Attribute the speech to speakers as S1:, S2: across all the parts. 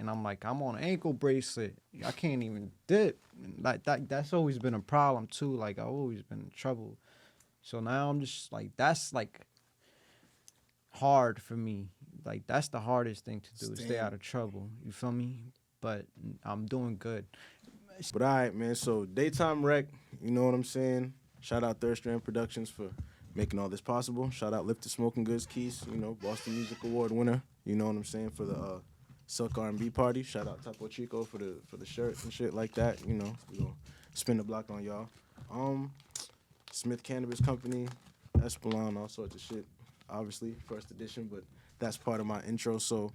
S1: and I'm like, I'm on an ankle bracelet. I can't even dip. And that's always been a problem too. Like I've always been in trouble. So now I'm just like, that's like hard for me. Like that's the hardest thing to do, is stay out of trouble. You feel me? But I'm doing good.
S2: But all right, man. So DaytimeRec, you know what I'm saying? Shout out Third Strand Productions for making all this possible. Shout out Lifted Smoking Goods Keys, you know, Boston Music Award winner. You know what I'm saying, for the Silk R&B party. Shout out Topo Chico for the shirt and shit like that. You know, we gonna spin the block on y'all. Smith Cannabis Company, Espelon, all sorts of shit. Obviously, first edition, but that's part of my intro. So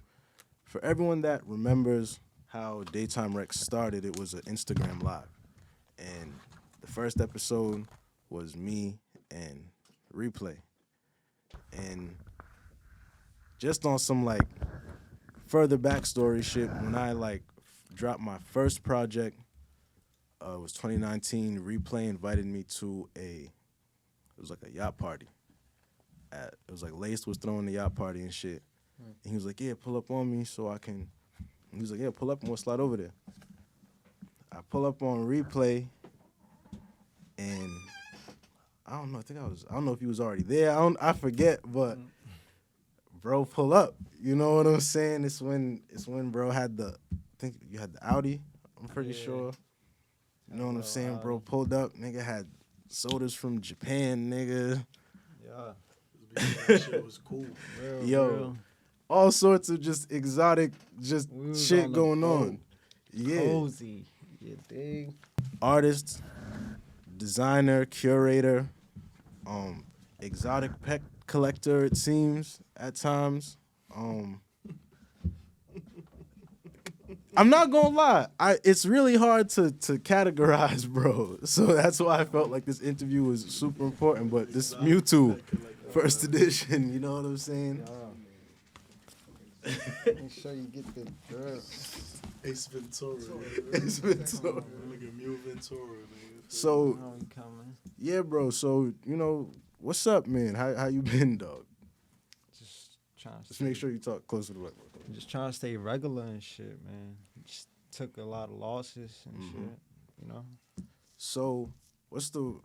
S2: for everyone that remembers how DaytimeRec started, it was an Instagram live. And the first episode was me and Replay. And just on some like further backstory shit, when I like dropped my first project, it was 2019, Replay invited me to it was like a yacht party. It was like Lace was throwing the yacht party and shit. And he was like, yeah, pull up on me so I can. He was like, yeah, pull up and we'll slide over there. I pull up on Replay, and I don't know. I don't know if he was already there. I forget, but bro, pull up. You know what I'm saying? It's when bro had I think you had the Audi. I'm pretty sure. You know what I'm saying? Bro pulled up. Nigga had sodas from Japan, nigga.
S3: Yeah. That shit was cool.
S2: Real. All sorts of just exotic, just shit going on. Yeah.
S1: Cozy. You dig?
S2: Artist, designer, curator, exotic pet collector, it seems, at times. I'm not gonna lie. It's really hard to categorize, bro. So that's why I felt like this interview was super important. But this MewTwo first edition, you know what I'm saying?
S1: Make sure you get the drip.
S3: Ace Ventura.
S2: Ace Ventura.
S3: Nigga Mew Ventura, man.
S2: So, yeah, bro. So, you know, what's up, man? How you been, dog?
S1: Just trying to
S2: Just make sure you talk closer to the mic.
S1: Just trying to stay regular and shit, man. Just took a lot of losses and shit, you know?
S2: So,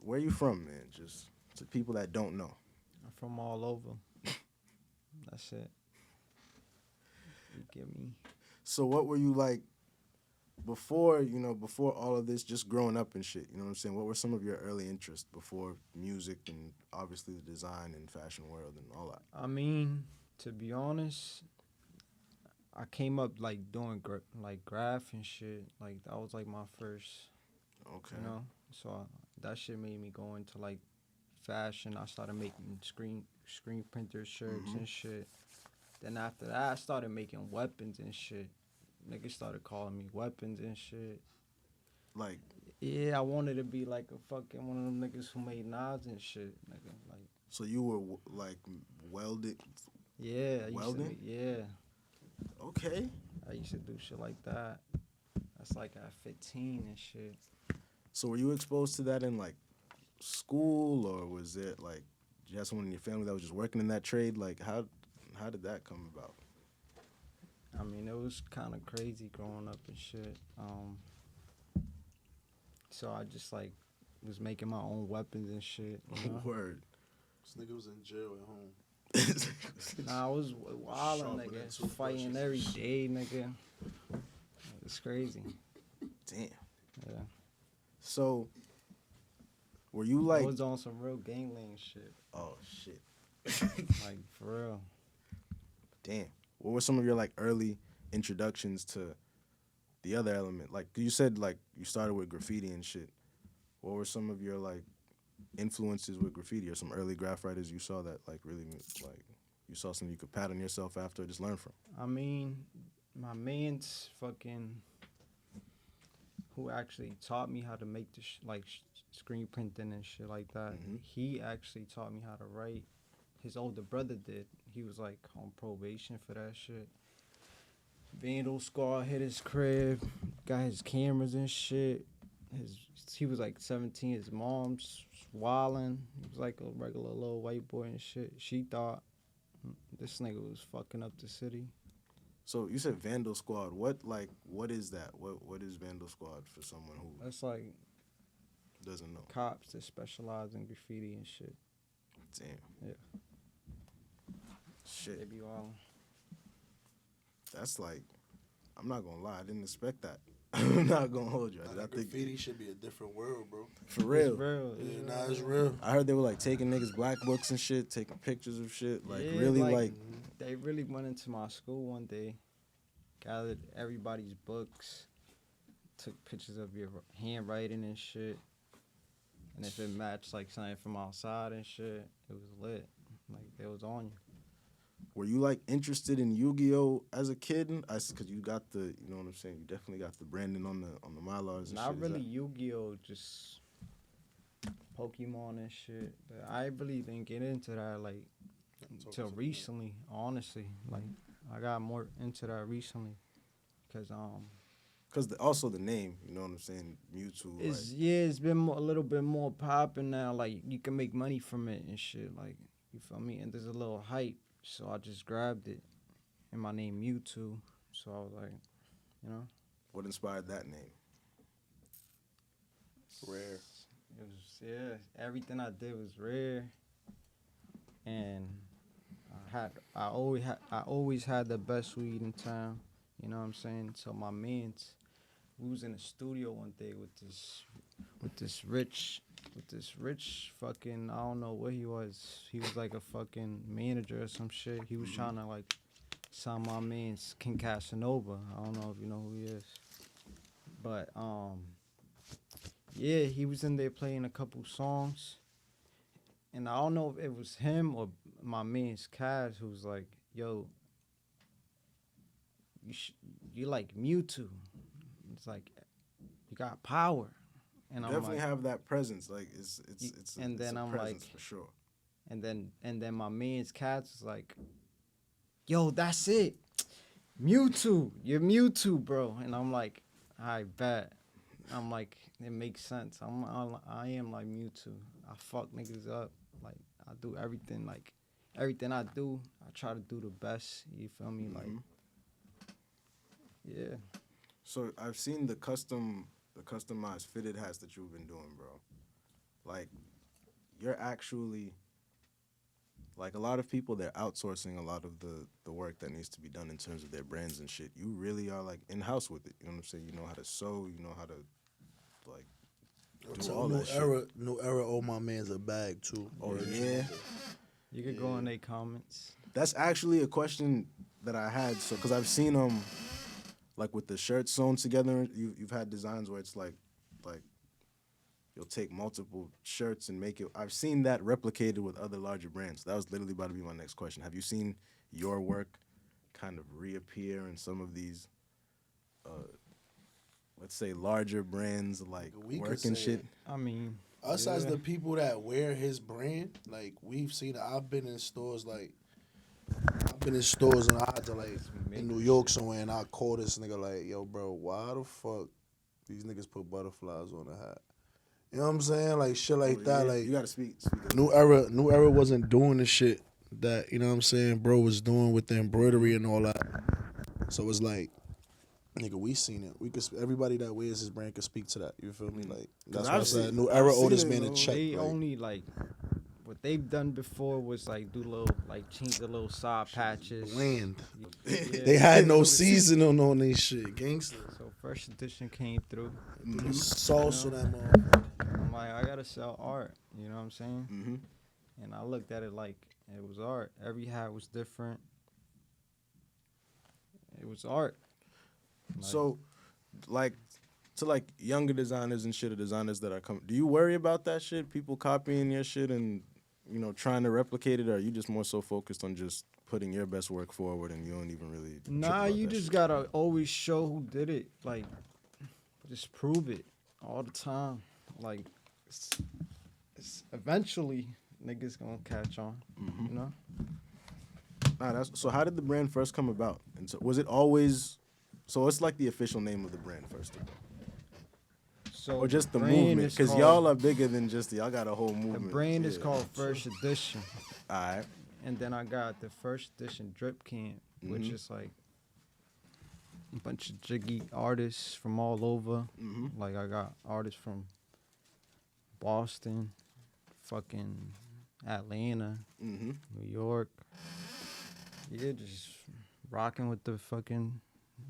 S2: where you from, man? Just to people that don't know.
S1: I'm from all over. That's it. You get me?
S2: So what were you like before all of this, just growing up and shit? You know what I'm saying? What were some of your early interests before music and obviously the design and fashion world and all that?
S1: I mean, to be honest, I came up like doing like graph and shit. Like that was like my first, you know? So that shit made me go into like fashion. I started making screen printer shirts and shit. Then after that, I started making weapons and shit. Niggas started calling me weapons and shit.
S2: Like,
S1: yeah, I wanted to be like a fucking one of them niggas who made knives and shit, nigga. Like,
S2: so you were like welded?
S1: Yeah,
S2: welding.
S1: Yeah.
S2: Okay.
S1: I used to do shit like that. That's like at 15 and shit.
S2: So were you exposed to that in like school, or was it like you had someone in your family that was just working in that trade? Like how did that come about?
S1: I mean, it was kind of crazy growing up and shit. So I just like was making my own weapons and shit. You know?
S2: Word.
S3: This nigga was in jail at home.
S1: Nah, I was wildin', nigga. Fighting every day, nigga. It's crazy.
S2: Damn.
S1: Yeah.
S2: So, were you like...
S1: I was on some real gangland shit.
S2: Oh, shit.
S1: Like, for real.
S2: Damn. What were some of your, like, early introductions to the other element? Like, you said, like, you started with graffiti and shit. What were some of your, like, influences with graffiti, or some early graph writers you saw that, like, really, like, you saw something you could pat on yourself after or just learn from?
S1: I mean, my man's fucking... who actually taught me how to make the screen printing and shit like that. He actually taught me how to write. His older brother did. He was like on probation for that shit. Vandal Scar hit his crib, got his cameras and shit. He was like 17. His mom's wildin'. He was like a regular little white boy and shit. She thought this nigga was fucking up the city.
S2: So you said Vandal Squad. What is that? What is Vandal Squad for someone who
S1: That's like
S2: doesn't know?
S1: cops that specialize in graffiti and shit.
S2: Damn.
S1: Yeah. They
S2: Shit.
S1: be all.
S2: That's like, I'm not gonna lie. I didn't expect that. I'm not gonna hold you. I think
S3: Graffiti should be a different world, bro.
S2: for real.
S1: It's real.
S3: Yeah, nah, it's real.
S2: I heard they were like taking niggas' black books and shit, taking pictures of shit. Like
S1: Yeah,
S2: really like
S1: they really went into my school one day, gathered everybody's books, took pictures of your handwriting and shit. And if it matched like something from outside and shit, it was lit. Like they was on you.
S2: were you like interested in Yu-Gi-Oh as a kid? Cause you got the, you know what I'm saying. You definitely got the branding on the Mylars and
S1: Not
S2: shit.
S1: really Yu-Gi-Oh, just Pokemon and shit. But I really didn't get into that like until recently. Honestly, like I got more into that recently,
S2: Cause also the name, you know what I'm saying. MewTwo.
S1: it's been a little bit more popping now. Like you can make money from it and shit. Like you feel me? And there's a little hype, so I just grabbed it. And my name MewTwo, so I was like, you know.
S2: What inspired that name?
S3: Rare.
S1: It was everything I did was rare, and I always had the best weed in town. You know what I'm saying? So my mans, we was in the studio one day with this rich fucking, I don't know what he was. He was like a fucking manager or some shit. He was trying to like sign my man's King Casanova. I don't know if you know who he is, but yeah, he was in there playing a couple songs, and I don't know if it was him or my man's Kaz who was like, "Yo, you like MewTwo? It's like you got power." And I'm
S2: Definitely
S1: like,
S2: have that presence. Like it's
S1: and then
S2: a
S1: I'm
S2: presence
S1: like,
S2: for sure.
S1: and then my man's Kaz was like, "Yo, that's it, MewTwo, you're MewTwo, bro." And I'm like, "I bet." I'm like, it makes sense. I am like MewTwo. I fuck niggas up. Like I do everything. Like everything I do, I try to do the best. You feel me? Like, yeah.
S2: So I've seen the customized fitted hats that you've been doing, bro. Like, you're actually, like, a lot of people, they're outsourcing a lot of the work that needs to be done in terms of their brands and shit. You really are, like, in-house with it. You know what I'm saying? You know how to sew. You know how to, like, do all that shit.
S3: New era owe my man's a bag, too.
S2: Oh, yeah?
S1: You could go in their comments.
S2: That's actually a question that I had. So, because I've seen like with the shirts sewn together, you've had designs where it's like you'll take multiple shirts and make it. I've seen that replicated with other larger brands. That was literally about to be my next question. Have you seen your work kind of reappear in some of these, let's say, larger brands like work and shit?
S1: I mean,
S3: Us as the people that wear his brand, like we've seen it. I've been in stores and I had to like in New York somewhere, and I called this nigga like, "Yo, bro, why the fuck these niggas put butterflies on the hat?" You know what I'm saying? Like shit like that.
S2: Yeah,
S3: Like
S2: you gotta speak.
S3: New era wasn't doing the shit that, you know what I'm saying, bro was doing with the embroidery and all that. So it's like, nigga, we seen it. We could, everybody that wears his brand could speak to that. You feel me? Like that's what I said. New era owe this man a check.
S1: They
S3: like,
S1: only like what they've done before was like do little like change the little side patches.
S3: bland.
S1: Yeah.
S3: They had no seasoning on these shit. Gangster.
S1: So first edition came through.
S3: Sauce on that motherfucker.
S1: I'm like, I gotta sell art. You know what I'm saying?
S2: Mm-hmm.
S1: And I looked at it like it was art. Every hat was different. It was art.
S2: So, like, to like younger designers and shit, or designers that are coming, do you worry about that shit? People copying your shit and, you know, trying to replicate it, or are you just more so focused on just putting your best work forward and you don't even really? trip
S1: Nah,
S2: about
S1: you
S2: that
S1: just
S2: shit?
S1: gotta always show who did it. Like, just prove it all the time. Like, it's eventually niggas gonna catch on. You know?
S2: Nah, so how did the brand first come about? And so was it always? So what's like the official name of the brand first of all?
S1: So
S2: Or just the
S1: brand
S2: movement?
S1: is
S2: Because
S1: called-
S2: y'all are bigger than just y'all got a whole movement.
S1: The brand is
S2: Yeah.
S1: called First Edition.
S2: All right.
S1: And then I got the First Edition Drip Camp, which is like a bunch of jiggy artists from all over.
S2: Mm-hmm.
S1: Like I got artists from Boston, fucking Atlanta,
S2: Mm-hmm.
S1: New York. Yeah, just rocking with the fucking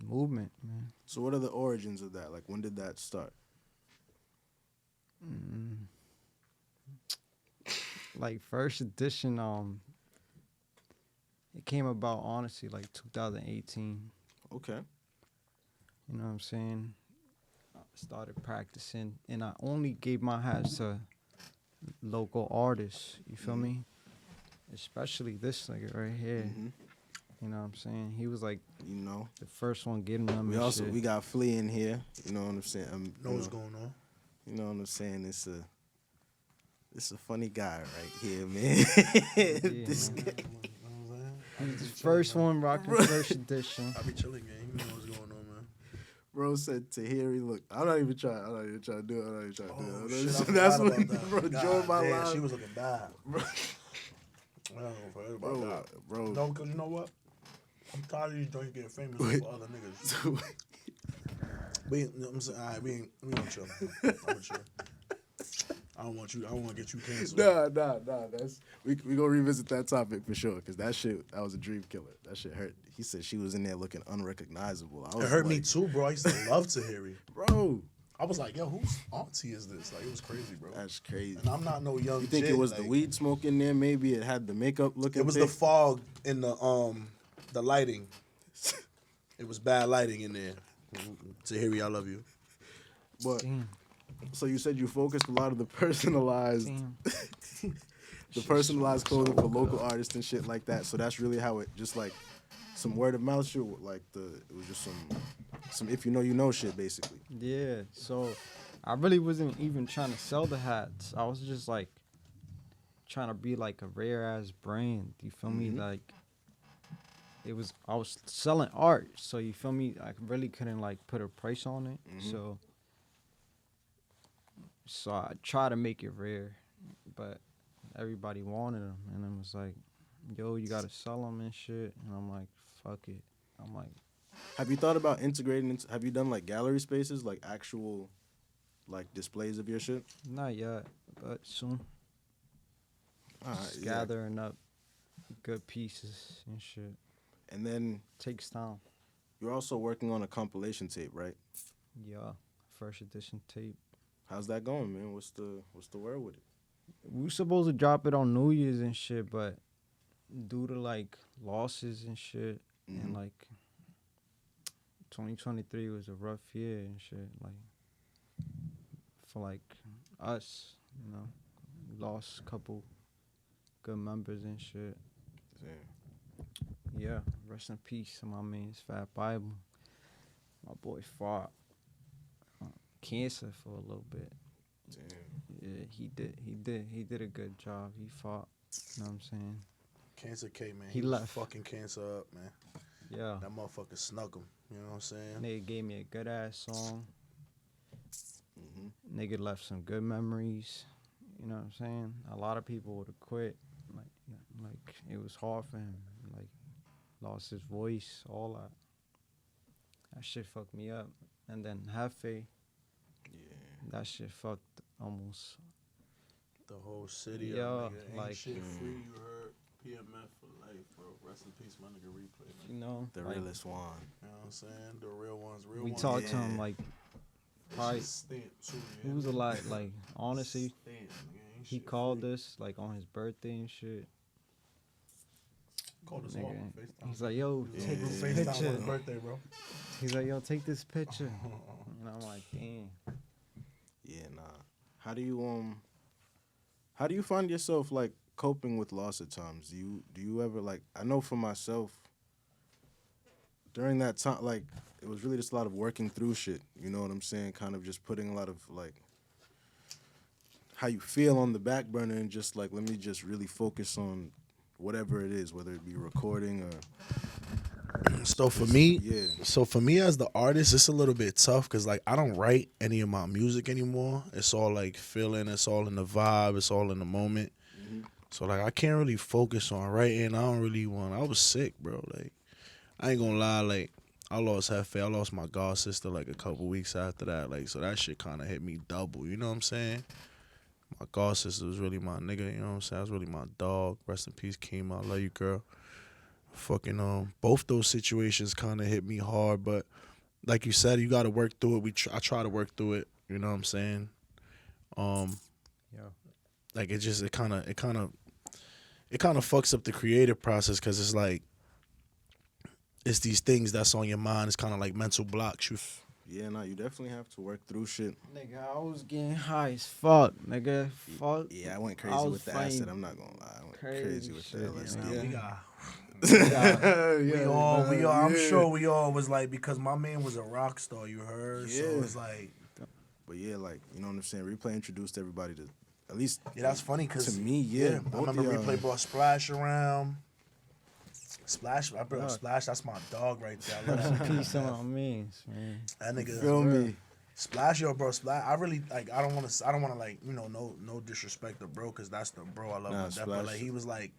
S1: movement, man.
S2: So what are the origins of that? Like, when did that start?
S1: Like first edition, it came about honestly like 2018.
S2: Okay.
S1: You know what I'm saying? I started practicing, and I only gave my hats to local artists. You feel me? Especially this nigga right here.
S2: Mm-hmm.
S1: You know what I'm saying? He was like
S2: You know,
S1: the first one getting them.
S2: we
S1: and
S2: also
S1: shit.
S2: we got Flea in here. You know what I'm saying?
S3: Know what's going on?
S2: You know what I'm saying? It's a funny guy right here, man. This
S1: man.
S2: guy.
S1: He's the first one rocking first edition.
S3: I be chilling, gang. You know what's going on, man.
S2: Bro said Tahiri, look, I'm not even trying to do it.
S3: Oh, shit, I
S2: That's
S3: forgot
S2: what
S3: about that.
S2: bro
S3: God
S2: joined my
S3: damn,
S2: live.
S3: she was looking bad.
S2: Bro,
S3: I don't forget about that.
S2: bro.
S3: No, because you know what? I'm tired of these joints getting famous for other niggas. We, you know what I'm saying? All right, we gonna chill. I'm gonna chill. I don't want to get you canceled.
S2: Nah. That's we gonna revisit that topic for sure, because that was a dream killer. That shit hurt. He said she was in there looking unrecognizable. I was
S3: It hurt
S2: like,
S3: me too, bro. I used to love Tahiri.
S2: bro.
S3: I was like, yo, whose auntie is this? Like, it was crazy, bro.
S2: That's crazy.
S3: And I'm not no young
S2: You think
S3: jit,
S2: it was
S3: like,
S2: the weed smoke in there? Maybe it had the makeup looking.
S3: It was the fog in the lighting. It was bad lighting in there. Tahiri, I love you.
S2: But
S1: Damn.
S2: so you said you focused a lot of the personalized,
S1: Damn.
S2: the personalized clothing for local artists and shit like that. So that's really how it just like some word of mouth shit. Like it was just some if you know shit basically.
S1: Yeah, so I really wasn't even trying to sell the hats. I was just like trying to be like a rare ass brand. You feel me? Like I was selling art, so you feel me? I really couldn't like put a price on it. So I tried to make it rare, but everybody wanted them, and it was like, yo, you gotta sell them and shit. And I'm like, fuck it. I'm like,
S2: Have you thought about integrating? Have you done like gallery spaces, like actual, like displays of your shit?
S1: not yet, but soon.
S2: All right,
S1: Just
S2: yeah.
S1: gathering up good pieces and shit.
S2: And then
S1: Takes time.
S2: you're also working on a compilation tape, right?
S1: Yeah, first edition tape.
S2: How's that going, man? What's the word with it?
S1: We were supposed to drop it on New Year's and shit, but due to like losses and shit, and like 2023 was a rough year and shit. Like for like us, you know, we lost a couple good members and shit.
S2: Damn.
S1: Yeah, rest in peace to my man's Fat Bible. My boy fought cancer for a little bit.
S2: Damn.
S1: Yeah, he did a good job. He fought. You know what I'm saying?
S3: Cancer K, man.
S1: He
S3: was
S1: left.
S3: fucking cancer up, man.
S1: Yeah.
S3: That motherfucker snuck him. You know what I'm saying?
S1: Nigga gave me a good ass song. Nigga left some good memories. You know what I'm saying? A lot of people would have quit. Like it was hard for him. Like lost his voice, all that. That shit fucked me up. And then Hefe, that shit fucked almost.
S3: The whole city,
S1: Yeah,
S3: up, nigga. Ain't
S1: like-
S3: shit free. You heard PMF for life, bro. Rest in peace, my nigga. Replay, man.
S1: You know,
S2: The
S1: like,
S2: realest one.
S3: You know what I'm saying? The real ones, real
S1: we
S3: ones.
S1: talked to him like probably.
S3: Stamped too,
S1: It was a lot. Like honestly,
S3: Stamped, nigga. Ain't
S1: he
S3: shit
S1: called
S3: free.
S1: us like on his birthday and shit.
S3: Called us all
S1: Nigga,
S3: on FaceTime.
S1: he's like, yo,
S3: He was
S1: take
S3: on
S1: this
S3: FaceTime on
S1: picture.
S3: his birthday, bro.
S1: He's like, yo, take this picture. And I'm like, damn.
S2: Yeah, nah. How do you find yourself like coping with loss at times? Do you ever like? I know for myself, during that time, like it was really just a lot of working through shit. You know what I'm saying? Kind of just putting a lot of like how you feel on the back burner and just like let me just really focus on whatever it is, whether it be recording or
S3: So for me,
S2: yeah.
S3: So for me as the artist, it's a little bit tough because like I don't write any of my music anymore. It's all like feeling. It's all in the vibe. It's all in the moment. So like I can't really focus on writing. I don't really want. I was sick, bro. Like I ain't gonna lie. Like I lost FatFlee. I lost my god sister like a couple weeks after that. Like, so that shit kind of hit me double. You know what I'm saying? My god sister was really my nigga. You know what I'm saying? That was really my dog. Rest in peace, Kim. I love you, girl. Fucking both those situations kind of hit me hard, but like you said, you got to work through it. I try to work through it. You know what I'm saying?
S1: Yeah.
S3: Like it kind of fucks up the creative process because it's like it's these things that's on your mind. It's kind of like mental blocks.
S2: Yeah, no, you definitely have to work through shit.
S1: Nigga, I was getting high as fuck, nigga. Fuck.
S2: Yeah, I went crazy with the acid. I'm not gonna lie. I went crazy with the LSD.
S3: We all. I'm sure we all was like, because my man was a rock star. You heard?
S2: Yeah.
S3: So it's like.
S2: But yeah, like, you know what I'm saying? Replay introduced everybody to, at least.
S3: Yeah, that's funny because
S2: to me, yeah.
S3: I remember Replay brought Splash around. Splash, I brought Splash. That's my dog right there. I love that.
S1: Peace on my means, man.
S3: That nigga.
S2: Feel me?
S3: Splash, yo, bro. Splash. I really like. I don't want to like, you know, no disrespect to bro, because that's the bro I love.
S2: Nah,
S3: Death, but like he was like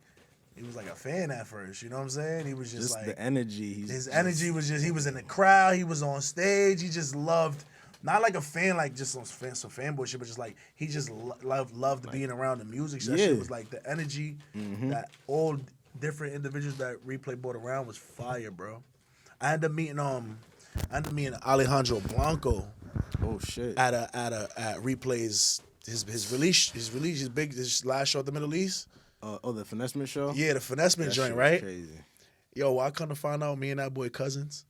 S3: a fan at first. You know what I'm saying? He was just like
S2: the energy.
S3: His energy was just. He was in the crowd. He was on stage. He just loved. Not like a fan, like just some fanboy shit, but just like he just loved like, being around the music. So that shit was like the energy that all different individuals that Replay brought around was fire, bro. I ended up meeting Alejandro Blanco.
S2: Oh shit!
S3: At Replay's his last show at the Middle East.
S2: The Finessement show.
S3: Yeah, the Finessement joint,
S2: shit
S3: right?
S2: Crazy.
S3: Yo, I come to find out, me and that boy cousins.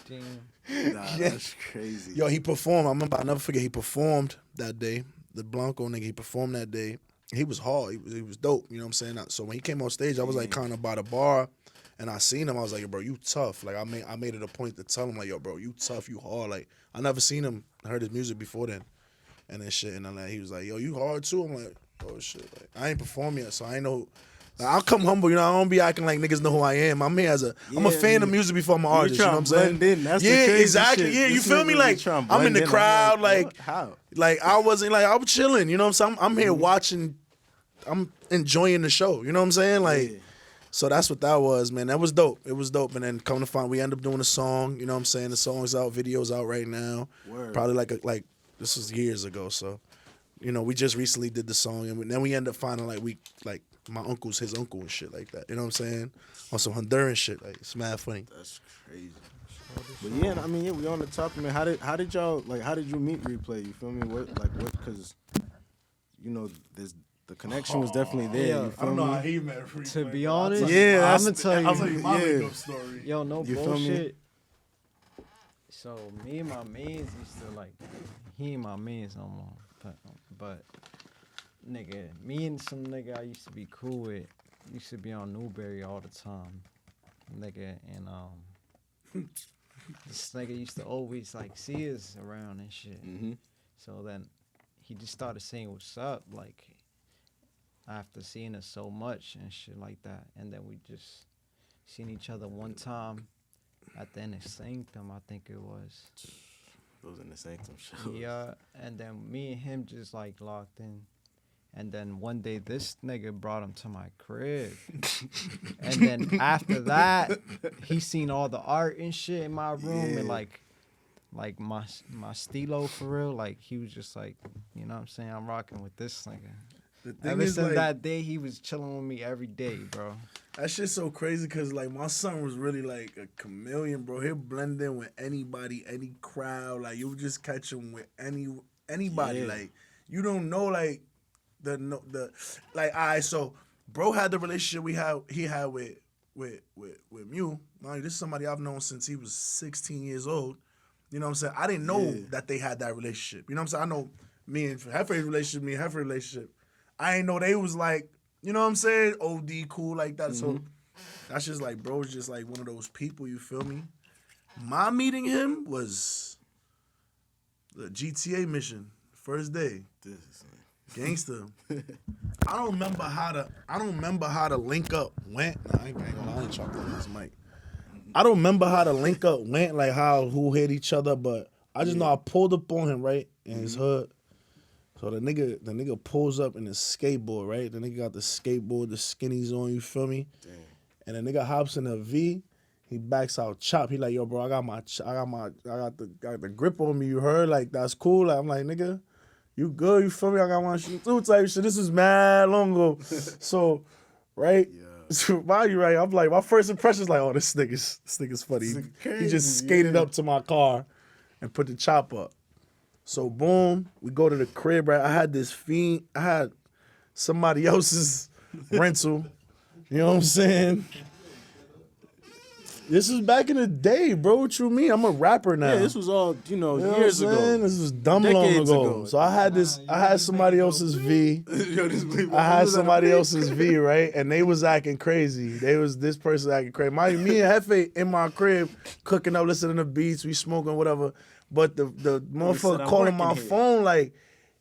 S1: Damn.
S2: Nah, that's crazy.
S3: Yo, he performed. I remember. I'll never forget. He performed that day. The Blanco nigga. He performed that day. He was hard. He was dope. You know what I'm saying? So when he came on stage, I was like kind of by the bar, and I seen him. I was like, yo, bro, you tough. Like I made it a point to tell him, like, yo, bro, you tough, you hard. Like I never seen him, heard his music before then, and then shit. And then he was like, yo, you hard too. I'm like, oh shit. Like I ain't performed yet, so I ain't know. Like, I'll come humble, you know. I don't be acting like niggas know who I am. I'm here I'm a fan of music before I'm an artist. You know what I'm saying?
S2: That's the crazy
S3: exactly.
S2: Shit.
S3: Yeah, you feel me? Like I'm in the crowd. Like
S2: how?
S3: Like I wasn't like I was chilling. You know what I'm saying? I'm here watching. I'm enjoying the show. You know what I'm saying? Like, so that's what that was, man. That was dope. It was dope. And then come to find, we end up doing a song. You know what I'm saying? The song's out, video's out right now.
S2: Word.
S3: Probably like this was years ago. So, you know, we just recently did the song, and then we end up finding like my uncle's his uncle and shit like that. You know what I'm saying? On some Honduran shit. Like it's mad funny.
S2: That's crazy. But yeah, I mean, we on the topic, man. How did y'all how did you meet Replay? You feel me? What because you know the connection was definitely there.
S1: Yeah,
S2: you feel
S3: I don't know
S2: me?
S3: how he met Replay.
S1: To be honest,
S2: Yeah,
S1: I'm gonna tell
S3: I'll tell you
S1: you.
S3: my
S2: Yeah.
S3: makeup story.
S1: Yo, no
S2: You feel me?
S1: bullshit. So me and my mans used to like, he ain't my mans no more. But nigga, me and some nigga I used to be cool with used to be on Newberry all the time, nigga, and this nigga used to always like see us around and shit.
S2: Mm-hmm.
S1: So then he just started saying what's up, like after seeing us so much and shit like that, and then we just seen each other one time at the end of Sanctum, I think it was.
S2: Those in the Sanctum show.
S1: Yeah, and then me and him just like locked in. And then one day this nigga brought him to my crib. And then after that, he seen all the art and shit in my room and like my stilo for real. Like he was just like, you know what I'm saying? I'm rocking with this nigga.
S3: The thing
S1: Ever
S3: is,
S1: since
S3: like,
S1: that day, he was chilling with me every day, bro.
S3: that shit's so crazy because, like, my son was really, like, a chameleon, bro. He'll blend in with anybody, any crowd. Like, you'll just catch him with anybody.
S2: Yeah.
S3: Like, you don't know, like, like, all right, so, bro had the relationship he had with Mew. Like, this is somebody I've known since he was 16 years old. You know what I'm saying? I didn't know that they had that relationship. You know what I'm saying? I know me and Hefe's relationship, me and Hefe's relationship. I ain't know they was like, you know what I'm saying? OD cool like that.
S2: Mm-hmm.
S3: So that's just like, bro's just like one of those people, you feel me? My meeting him was the GTA mission, first day. Gangster. I don't remember how the link up went. Nah, I ain't gonna lie, I ain't trying to play this mic. I don't remember how the link up went, like who hit each other, but I just know I pulled up on him, right, in his hood. So the nigga pulls up in his skateboard, right? The nigga got the skateboard, the skinnies on, you feel me? Damn. And the nigga hops in a V, He backs out Chop. He like, yo, bro, I got the grip on me. You heard? Like, that's cool. Like, I'm like, nigga, you good? You feel me? I got my shit too type shit. This is mad long ago. So, right? Yeah. So, why you right? I'm like, my first impression is like, oh, this nigga's funny. He just skated up to my car and put the chop up. So, boom, we go to the crib, right? I had somebody else's rental. You know what I'm saying? This was back in the day, bro. What you mean? I'm a rapper now.
S2: Yeah, this was all,
S3: years ago. This was dumb long ago. So I had somebody else's V. I had somebody else's V, right? And they was acting crazy. This person acting crazy. Me and Hefe in my crib, cooking up, listening to beats, we smoking, whatever. But the motherfucker calling my phone like,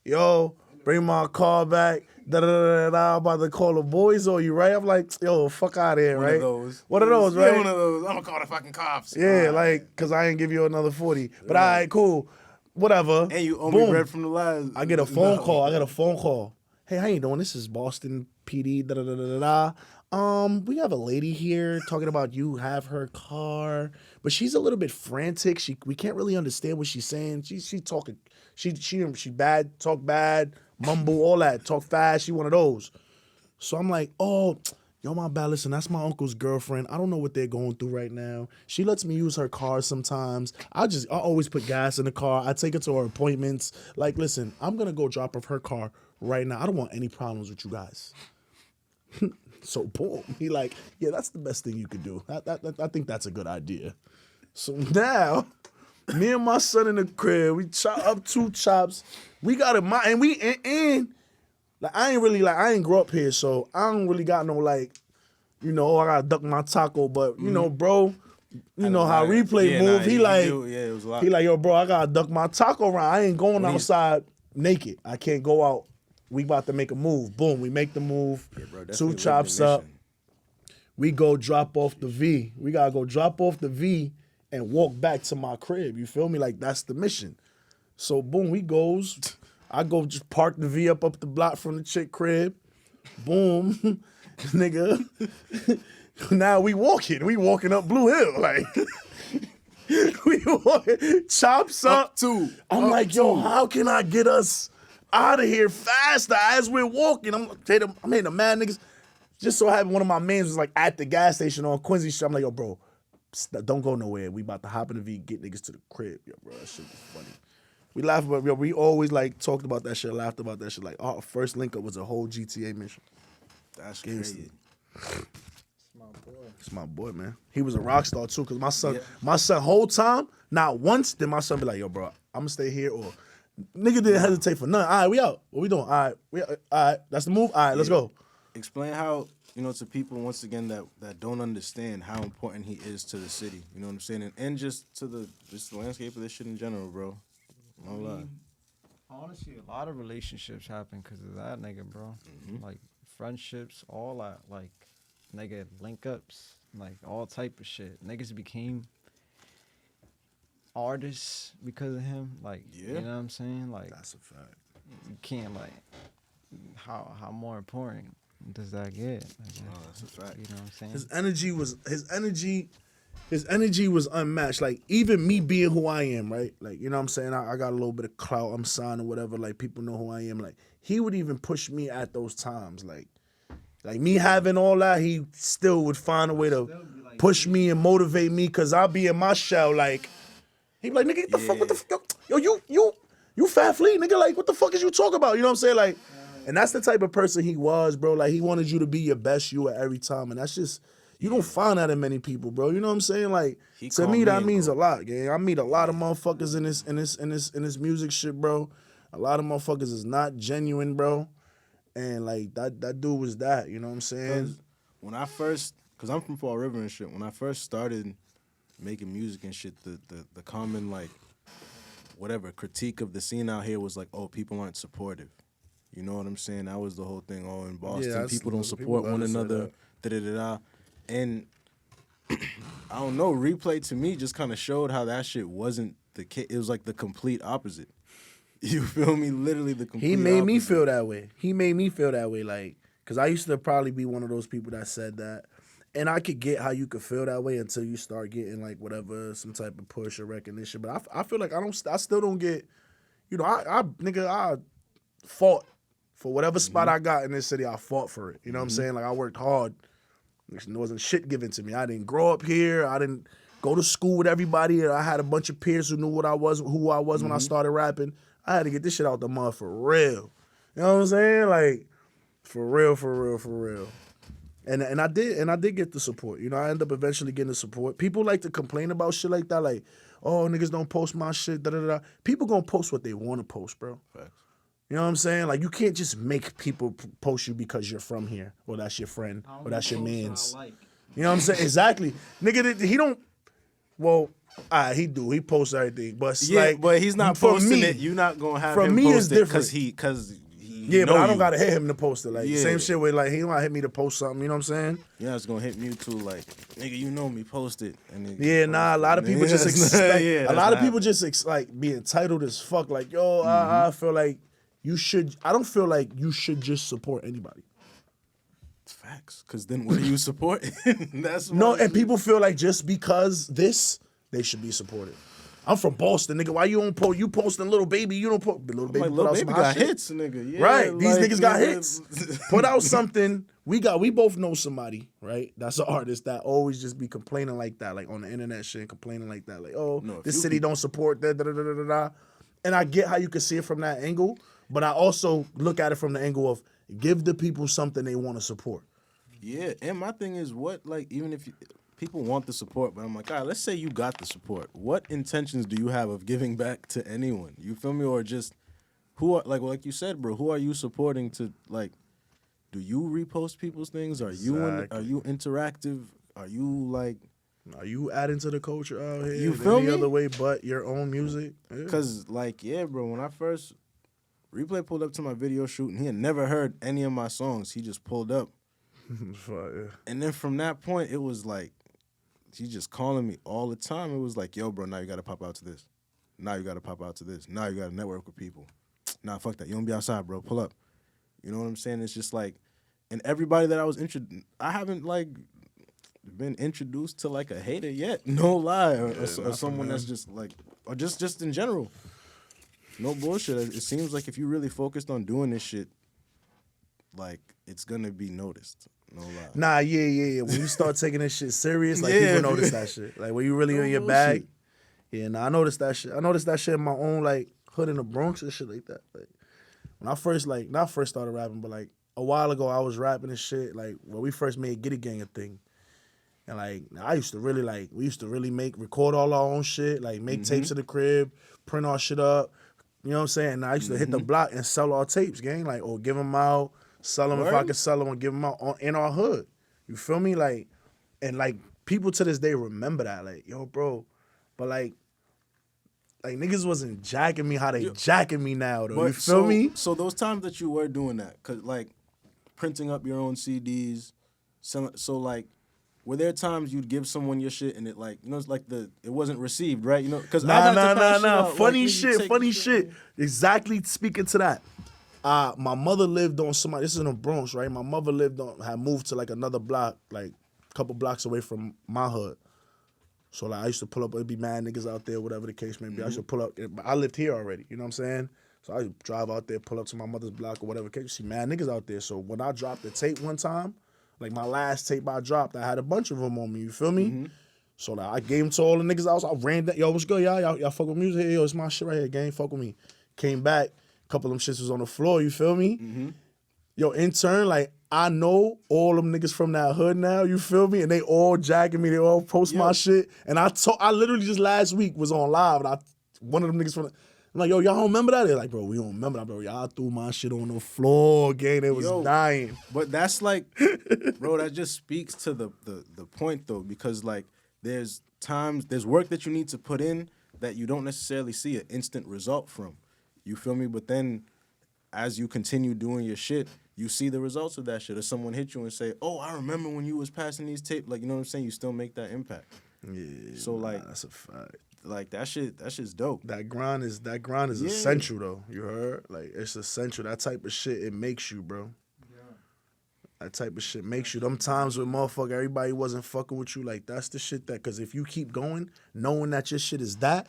S3: yo, bring my car back. Da-da-da-da-da, I'm about to call the boys on you, right? I'm like, yo, fuck out of here, right? One of those, right?
S2: Yeah, one of those. I'm gonna call the fucking cops.
S3: Yeah, like, cause I ain't give you another 40. But all right, cool. Whatever.
S2: And you owe me bread from the last.
S3: I get a phone call. I got a phone call. Hey, how you doing? This is Boston PD. Da-da-da-da-da. We have a lady here talking about you have her car, but she's a little bit frantic. We can't really understand what she's saying. She talking. She bad, talk bad, mumble, all that, talk fast. She one of those. So I'm like, oh, yo, my bad. Listen, that's my uncle's girlfriend. I don't know what they're going through right now. She lets me use her car sometimes. I always put gas in the car. I take her to her appointments. Like, listen, I'm gonna go drop off her car right now. I don't want any problems with you guys. So boom, he like, yeah, that's the best thing you could do. I think that's a good idea. So now, me and my son in the crib, we chop up 2 chops. We got a mind, and like I ain't grow up here, so I don't really got no like, I gotta duck my taco. But bro, you know how replay move. He like, yo, bro, I gotta duck my taco around. I ain't going outside naked. I can't go out. We about to make a move. Boom, we make the move. Yeah, bro, 2 chops up. We go drop off the V. We gotta go drop off the V and walk back to my crib. You feel me? Like, that's the mission. So boom, I go just park the V up the block from the chick crib. Boom, nigga. Now we walking up Blue Hill. Like, we walking, chops up. I'm like, yo, how can I get us out of here faster as we're walking? I'm hitting the mad niggas. Just so happened one of my mans was like at the gas station on Quincy Street. I'm like, yo, bro, don't go nowhere. We about to hop in the V, get niggas to the crib. Yo, bro, that shit was funny. We laugh about, yo, we always like talked about that shit, laughed about that shit. Like, our first link up was a whole GTA mission.
S2: That's crazy.
S3: It's my boy, man. He was a rock star too, cause my son whole time, not once did my son be like, yo, bro, I'm gonna stay here, or nigga didn't hesitate for nothing. All right, we out. What we doing? All right, that's the move. All right, let's go.
S2: Explain how, to people, once again, that don't understand how important he is to the city. You know what I'm saying? And just to the landscape of this shit in general, bro. No lie.
S1: Honestly, a lot of relationships happen because of that nigga, bro. Mm-hmm. Like, friendships, all that. Like, nigga, link-ups, like, all type of shit. Niggas became artists because of him. Like, you know what I'm saying? Like,
S2: that's a fact.
S1: You can't, like, how more important does that get?
S2: No, that's a fact.
S1: You know what I'm saying?
S3: His energy was unmatched. Like, even me being who I am, right? Like, you know what I'm saying? I got a little bit of clout. I'm signed or whatever. Like, people know who I am. Like, he would even push me at those times. Like me having all that, he still would find a way to push me and motivate me, because I'll be in my shell. Like, he'd be like, nigga, get the fuck, what the fuck? Yo, you FatFlee, nigga. Like, what the fuck is you talking about? You know what I'm saying? Like, and that's the type of person he was, bro. Like, he wanted you to be your best you at every time. And that's just, you don't find that in many people, bro. You know what I'm saying? Like, to me, that means a lot, gang. I meet a lot of motherfuckers in this music shit, bro. A lot of motherfuckers is not genuine, bro. And like that dude was that, you know what I'm saying?
S2: When I first, cause I'm from Fall River and shit, when I first started making music and shit, the common, like, whatever, critique of the scene out here was like, oh, people aren't supportive. You know what I'm saying? That was the whole thing. Oh, in Boston, people don't support one another. Da-da-da-da. And I don't know, Replay to me just kind of showed how that shit wasn't the case. It was like the complete opposite. You feel me? Literally the complete opposite.
S3: He made me feel that way. Like, because I used to probably be one of those people that said that. And I could get how you could feel that way until you start getting like whatever, some type of push or recognition. But I feel like I still don't get, I fought for whatever spot I got in this city. I fought for it. You know what I'm saying? Like I worked hard. There wasn't shit given to me. I didn't grow up here. I didn't go to school with everybody. I had a bunch of peers who knew who I was when I started rapping. I had to get this shit out the mud for real. You know what I'm saying? Like for real. And I did get the support. You know, I ended up eventually getting the support. People like to complain about shit like that, like, oh, niggas don't post my shit, da-da-da. People gonna post what they want to post, bro.
S2: Facts.
S3: You know what I'm saying? Like, you can't just make people post you because you're from here, or that's your friend, or that's your mans.
S1: Like.
S3: You know what I'm saying? Exactly. Nigga, he don't, well, he do. He posts everything. But
S2: Yeah,
S3: like,
S2: but he's not
S3: for
S2: posting
S3: me,
S2: it. You're not going to have
S3: for
S2: him
S3: me,
S2: post
S3: it's
S2: it
S3: different.
S2: because he
S3: Yeah, but
S2: know
S3: I don't
S2: you.
S3: gotta hit him to post it. Like,
S2: Yeah.
S3: same shit with, like, he don't hit me to post something, you know what I'm saying?
S2: Yeah, it's going to hit MewTwo like, nigga, you know me, post it. And then
S3: Yeah, nah, a lot of people just expect,
S2: Yeah,
S3: a lot of people just like be entitled as fuck. Like, yo, I feel like I don't feel like you should just support anybody.
S2: Facts. Because then what do you support? That's
S3: No,
S2: what
S3: and people feel like just because they should be supported. I'm from Boston, nigga. Why you don't post? You posting Little Baby, you don't post. Little Baby
S2: like,
S3: put
S2: Lil
S3: out
S2: Baby
S3: some hot
S2: got
S3: shit.
S2: hits, nigga. Yeah,
S3: Right, these
S2: like,
S3: niggas got
S2: nigga.
S3: hits. Put out something. We both know somebody, right? That's an artist that always just be complaining like that, like on the internet shit, complaining like that, like, oh,
S2: No,
S3: this city don't support that, da da da da da. And I get how you can see it from that angle, but I also look at it from the angle of give the people something they want to support.
S2: Yeah, and my thing is even if people want the support, but I'm like, all right, let's say you got the support. What intentions do you have of giving back to anyone? You feel me? Or just who are like you said, bro, who are you supporting to like do you repost people's things? Are you interactive? Are you
S3: adding to the culture out here?
S2: You feel
S3: any
S2: me?
S3: other way but your own music? Yeah.
S2: Cause bro, when I first Replay pulled up to my video shoot and he had never heard any of my songs. He just pulled up. And then from that point, it was like, he's just calling me all the time. It was like, yo, bro, now you got to pop out to this. Now you got to pop out to this. Now you got to network with people. Nah, fuck that. You don't be outside, bro. Pull up. You know what I'm saying? It's just like, and everybody that I was I haven't like been introduced to like a hater yet. No lie. Or someone that's just like, or just in general. No bullshit. It seems like if you really focused on doing this shit, like, it's going to be noticed. No lie.
S3: Nah, yeah. When you start taking this shit serious, like, people notice that shit. Like, when you really in your bag. Yeah, nah, I noticed that shit. I noticed that shit in my own, like, hood in the Bronx and shit like that. Like, when I first, like, not first started rapping, but, like, a while ago, I was rapping and shit, like, when we first made Get It Gang a thing. And, like, I used to really, like, we used to really record all our own shit, like, make tapes in the crib, print our shit up. You know what I'm saying? And I used to hit the block and sell our tapes, gang, like, or give them out. Sell them if I could sell them and give them out in our hood. You feel me? Like, and like people to this day remember that. Like, yo, bro, but like niggas wasn't jacking me how they jacking me now, though. You feel me?
S2: So those times that you were doing that, cause like printing up your own CDs, so like, were there times you'd give someone your shit and it like, you know, it's like it wasn't received, right? You know, cause
S3: nah. Funny shit. Exactly. Speaking to that. My mother lived on somebody. This is in the Bronx, right? My mother had moved to like another block, like a couple blocks away from my hood. So like I used to pull up. It'd be mad niggas out there, whatever the case may be. I used to pull up. I lived here already. You know what I'm saying? So I used to drive out there, pull up to my mother's block or whatever the case. You see mad niggas out there. So when I dropped the tape one time, like my last tape I dropped, I had a bunch of them on me. You feel me? So like I gave them to all the niggas out. I ran that. Yo, what's good, y'all fuck with music here? Yo, it's my shit right here, gang. Fuck with me. Came back. Couple of them shits was on the floor, you feel me? Yo, in turn, like, I know all them niggas from that hood now, you feel me? And they all jacking me, they all post my shit. And I literally just last week was on live, and one of them niggas I'm like, yo, y'all don't remember that? They're like, bro, we don't remember that, bro. Y'all threw my shit on the floor, gang. They was dying.
S2: But that's like, bro, that just speaks to the point, though, because, like, there's work that you need to put in that you don't necessarily see an instant result from. You feel me? But then as you continue doing your shit, you see the results of that shit. Or someone hit you and say, oh, I remember when you was passing these tapes. Like, you know what I'm saying? You still make that impact.
S3: Yeah.
S2: So, like,
S3: that's a fact.
S2: Like, that shit's dope.
S3: That grind is essential, though. You heard? Like, it's essential. That type of shit, it makes you, bro. That type of shit makes you. Them times when motherfucker everybody wasn't fucking with you, like that's the shit that. Cause if you keep going, knowing that your shit is that,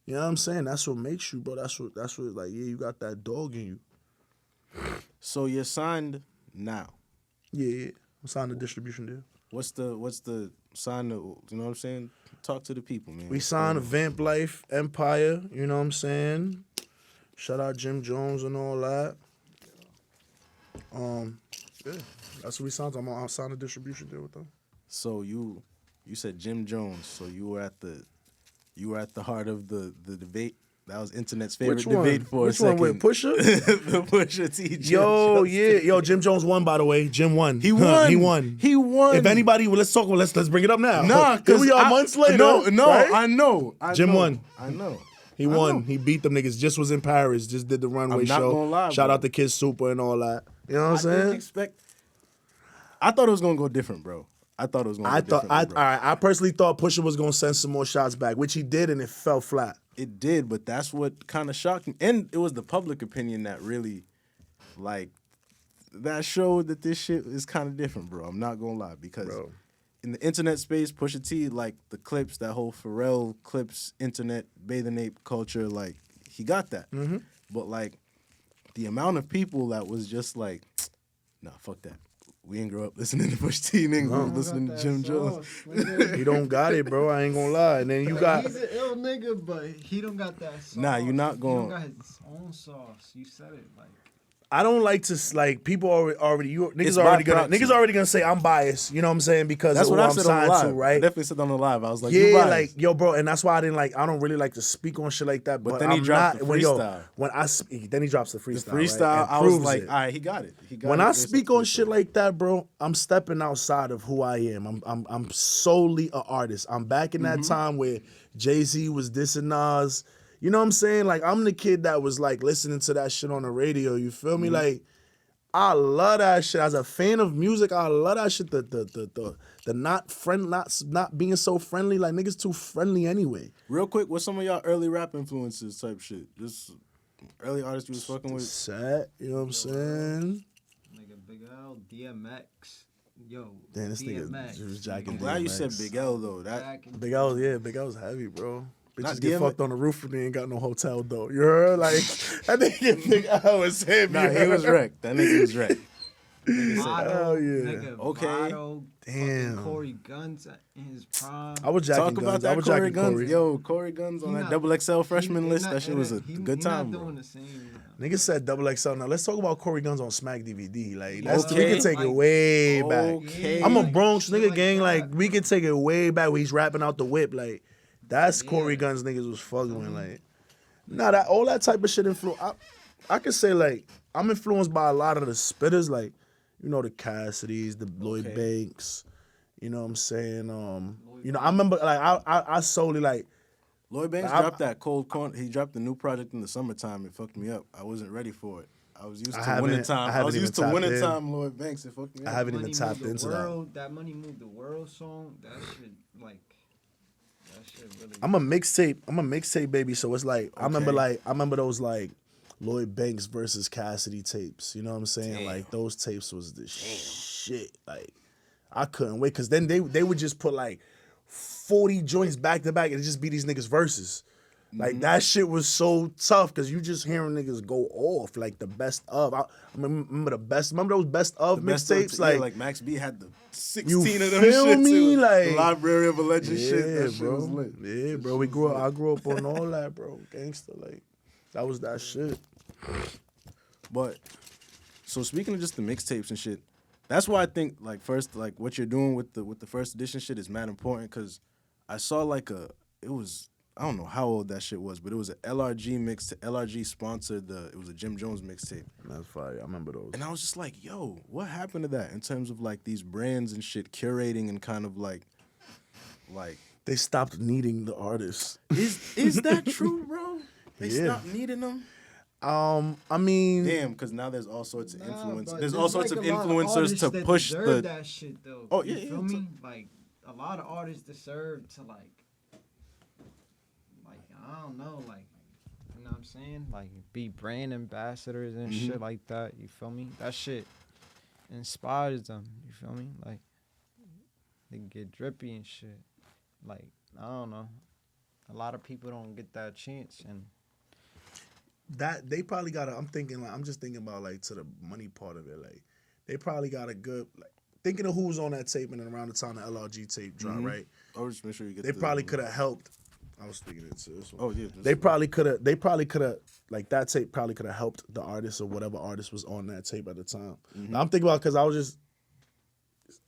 S3: you know what I'm saying? That's what makes you, bro. That's what. Like, yeah, you got that dog in you.
S2: So you're signed now.
S3: Yeah. I'm signed a distribution deal.
S2: What's the sign? You know what I'm saying? Talk to the people, man.
S3: We signed a Vamp Life Empire. You know what I'm saying? Shout out Jim Jones and all that. Yeah, that's what we signed. I'm signed a distribution deal with them.
S2: So you said Jim Jones. So you were at the heart of the debate. That was internet's favorite debate for a second.
S3: Which one with Pusha?
S2: The Pusha T.
S3: Jim Jones won, by the way. Jim won.
S2: He won.
S3: He won. If anybody, let's bring it up now.
S2: Nah,
S3: here we are months later.
S2: No,
S3: right?
S2: I know.
S3: Jim won.
S2: I know.
S3: He won. He beat them niggas. Just was in Paris. Just did the runway show.
S2: Gonna lie,
S3: Shout
S2: bro.
S3: out to Kid Super and all that. You know what I'm saying?
S2: I thought it was gonna go different, bro. I
S3: personally thought Pusha was gonna send some more shots back, which he did, and it fell flat.
S2: It did, but that's what kind of shocked me. And it was the public opinion that really, like, that showed that this shit is kind of different, bro. I'm not gonna lie, because in the internet space, Pusha T, like, the clips, that whole Pharrell clips, internet, bathing ape culture, like, he got that. Mm-hmm. But, like, the amount of people that was just like, nah, fuck that. We ain't grow up listening to Pusha T, nigga. Listening to Jim Jones.
S3: He don't got it, bro. I ain't gonna lie. And then you got.
S1: He's an ill nigga, but he don't got that sauce.
S2: Nah, you're not going.
S1: He don't got his own sauce. You said it, like.
S3: I don't like to, like, people niggas already gonna say I'm biased, you know what I'm saying, because
S2: that's
S3: of
S2: what
S3: who
S2: I
S3: I'm
S2: said on the
S3: signed
S2: live.
S3: to, right?
S2: I definitely said on the live. I was like,
S3: yeah,
S2: you biased.
S3: like, yo, bro, and that's why I don't really like to speak on shit like that. But
S2: then he dropped the freestyle.
S3: Then he drops the freestyle.
S2: The freestyle,
S3: right?
S2: I was like, all right, he got it.
S3: When I speak on shit like that, bro, I'm stepping outside of who I am. I'm solely an artist. I'm back in that time where Jay-Z was dissing Nas. You know what I'm saying? Like, I'm the kid that was, like, listening to that shit on the radio. You feel me? Like, I love that shit. As a fan of music, I love that shit. The not being so friendly. Like, niggas too friendly anyway.
S2: Real quick, what's some of y'all early rap influences type shit? Just early artists you was fucking with?
S3: Set, you know what I'm saying?
S1: Nigga, Big L, DMX. Yo,
S3: Damn, this
S1: DMX.
S3: nigga was jacking
S2: I'm glad you
S3: DMX.
S2: said Big L, though.
S3: Big L's heavy, bro.
S2: Not
S3: Bitches get
S2: DMX.
S3: fucked on the roof and they ain't got no hotel, though. You heard? Like, that nigga Big L was heavy.
S2: Nah, he was wrecked. That nigga was wrecked.
S3: Hell yeah.
S1: Nigga,
S2: Okay.
S1: Votto,
S3: Damn.
S1: Corey Guns in his prime.
S3: I was jacking
S2: Talk about
S3: Guns.
S2: that
S3: I was
S2: Corey
S3: jacking
S2: Guns.
S3: Corey.
S2: Yo, Corey Guns on that double XL freshman list. That shit was a good time,
S1: He not
S2: bro.
S1: doing the same.
S3: Niggas said double XL. Now let's talk about Corey Guns on Smack DVD. Like, we
S2: Okay.
S3: can take it way back.
S2: Okay.
S3: I'm a Bronx nigga,
S1: like
S3: gang.
S1: that.
S3: Like, we can take it way back where he's rapping out the whip. Like, that's Corey Guns niggas was fucking with. Like, nah, that all that type of shit I could say, like, I'm influenced by a lot of the spitters, like, you know, the Cassidys, the Lloyd Banks. You know what I'm saying? You know, I remember, like, I solely, like,
S2: Lloyd Banks dropped that Cold Corner. He dropped the new project in the summertime. It fucked me up. I wasn't ready for it. I was used to wintertime. I was used to wintertime Lloyd Banks. It fucked me up.
S3: I haven't even tapped into that.
S1: That Money Moved the World song, that shit, like, that shit really.
S3: I'm a mixtape baby, so it's like, I remember those, like, Lloyd Banks versus Cassidy tapes. You know what I'm saying?
S2: Damn.
S3: Like, those tapes was the shit. Like, I couldn't wait, because then they would just put, like, 40 joints back to back and it just be these niggas verses. Like, that shit was so tough because you just hearing niggas go off, like, the best of. I remember those best of mixtapes?
S2: Like Max B had the 16
S3: you
S2: of them
S3: feel
S2: shit
S3: me?
S2: too.
S3: Like,
S2: the Library of a Legend
S3: yeah,
S2: shit. That
S3: bro.
S2: shit was lit.
S3: Yeah, bro. I grew up on all that, bro. Gangster, like, that was that shit.
S2: But, so speaking of just the mixtapes and shit, that's why I think, like, first, like, what you're doing with the first edition shit is mad important, because I saw, like, it was, I don't know how old that shit was, but it was an LRG mix. LRG sponsored it was a Jim Jones mixtape.
S3: That's fire. I remember those.
S2: And I was just like, yo, what happened to that in terms of, like, these brands and shit curating and kind of, like,
S3: they stopped needing the artists.
S2: is that true, bro? They stopped needing them?
S3: I mean,
S2: damn, because now there's all sorts of influence.
S1: But
S2: There's all sorts
S1: like
S2: of
S1: a lot
S2: influencers to
S1: that
S2: push
S1: deserve
S2: the.
S1: that shit though.
S2: Oh,
S1: you
S2: yeah,
S1: feel me? Like, a lot of artists deserve to, like I don't know, like, you know what I'm saying? Like, be brand ambassadors and shit like that. You feel me? That shit inspires them. You feel me? Like they get drippy and shit. Like I don't know. A lot of people don't get that chance, and
S3: That they probably got. I'm thinking. Like, I'm just thinking about like to the money part of it. Like they probably got a good. Like thinking of who was on that tape and around the time the LRG tape dropped, right?
S2: I'll just make sure you get.
S3: They probably could have helped. I was speaking into this one.
S2: Oh yeah.
S3: They probably could have. They probably could have. Like that tape probably could have helped the artist or whatever artist was on that tape at the time. Now, I'm thinking about because I was just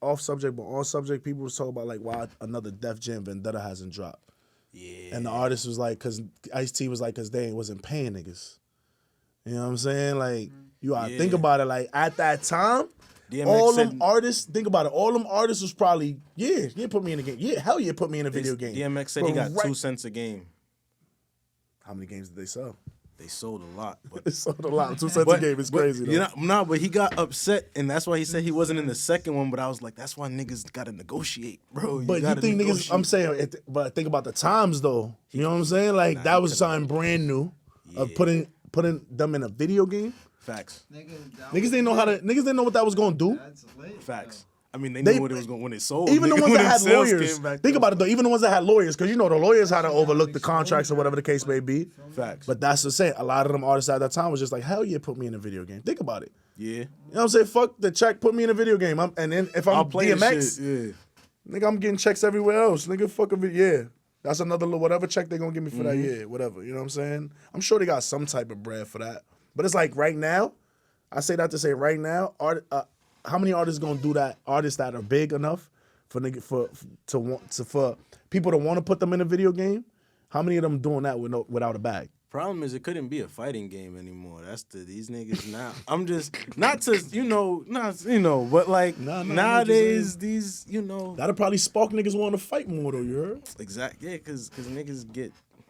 S3: off subject, but on subject. People was talking about like why another Def Jam Vendetta hasn't dropped.
S2: Yeah.
S3: And the artist was like, because Ice-T was like, because they wasn't paying niggas. You know what I'm saying? Like, you gotta think about it. Like, at that time,
S2: DMX
S3: all
S2: said,
S3: them artists, think about it, all them artists was probably, yeah, put me in a game. Yeah, hell yeah, put me in a video game.
S2: DMX said he got 2 cents a game.
S3: How many games did they sell?
S2: They sold a lot, but
S3: They sold a lot. 2 cents a game is crazy, though.
S2: You know, no, but he got upset, and that's why he said he wasn't in the second one. But I was like, that's why niggas gotta negotiate, bro.
S3: But you think niggas, I'm saying, but think about the times, though. You know what I'm saying? Like, that was something brand new of putting them in a video game.
S2: Facts.
S3: Niggas didn't know what that was gonna do.
S2: Facts. I mean, they knew what it was going when it sold.
S3: Even the
S2: nigga,
S3: ones
S2: when
S3: that had
S2: sales
S3: lawyers.
S2: came back,
S3: Think about it though. Even the ones that had lawyers, because you know the lawyers had to overlook the contracts or whatever the case may be.
S2: Facts.
S3: But that's the same. A lot of them artists at that time was just like, hell yeah, put me in a video game. Think about it.
S2: Yeah.
S3: You know what I'm saying? Fuck the check, put me in a video game. And then if I'm
S2: I'll play
S3: DMX,
S2: the shit,
S3: nigga, I'm getting checks everywhere else. Nigga, fuck a video. Yeah. That's another little whatever check they gonna give me for that year, whatever. You know what I'm saying? I'm sure they got some type of bread for that. But it's like right now, I say that to say right now, how many artists gonna do that? Artists that are big enough for people to want to put them in a video game. How many of them doing that without a bag?
S2: Problem is, it couldn't be a fighting game anymore. That's these niggas now. I'm just not to but like nowadays these
S3: That'll probably spark niggas wanting to fight more though. You heard?
S2: Exactly. Yeah, because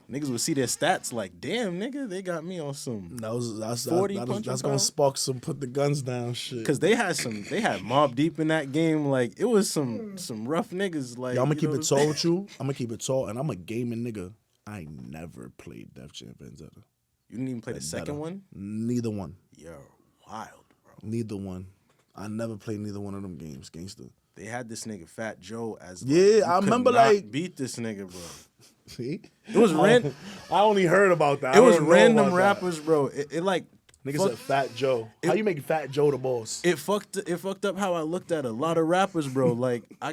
S2: niggas would see their stats like, damn, nigga, they got me on some.
S3: That's
S2: 40
S3: that's gonna spark some put the guns down shit.
S2: Because they had Mob Deep in that game. Like, it was some rough niggas. Like,
S3: Yo, I'm gonna keep it tall with you. I'm gonna keep it tall, and I'm a gaming nigga. I never played Def Jam Vendetta.
S2: You didn't even play the second one?
S3: Neither one.
S2: You're wild, bro.
S3: Neither one. I never played neither one of them games, gangster.
S2: They had this nigga Fat Joe as
S3: I remember
S2: beat this nigga, bro.
S3: See?
S2: It was random.
S3: I only heard about that.
S2: It was random rappers, bro. It like
S3: niggas said Fat Joe. How you make Fat Joe the boss?
S2: It fucked up how I looked at a lot of rappers, bro. Like I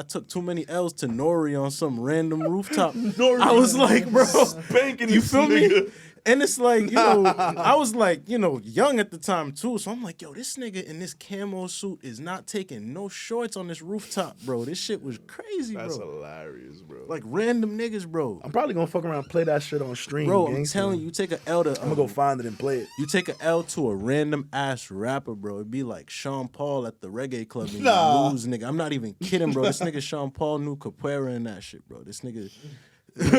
S2: took too many L's to Nori on some random rooftop. I was like, bro,
S3: spanking
S2: you feel
S3: nigga.
S2: me? And it's like, I was like, young at the time too. So I'm like, yo, this nigga in this camo suit is not taking no shorts on this rooftop, bro. This shit was crazy,
S3: That's
S2: bro.
S3: hilarious, bro.
S2: Like random niggas, bro.
S3: I'm probably gonna fuck around and play that shit on stream.
S2: Bro,
S3: gangster.
S2: I'm telling you, take an L to.
S3: I'm gonna go find it and play it.
S2: You take an L to a random ass rapper, bro. It'd be like Sean Paul at the reggae club and
S3: Nah.
S2: you lose, nigga. I'm not even kidding, bro. This nigga Sean Paul knew Capoeira and that shit, bro. This nigga,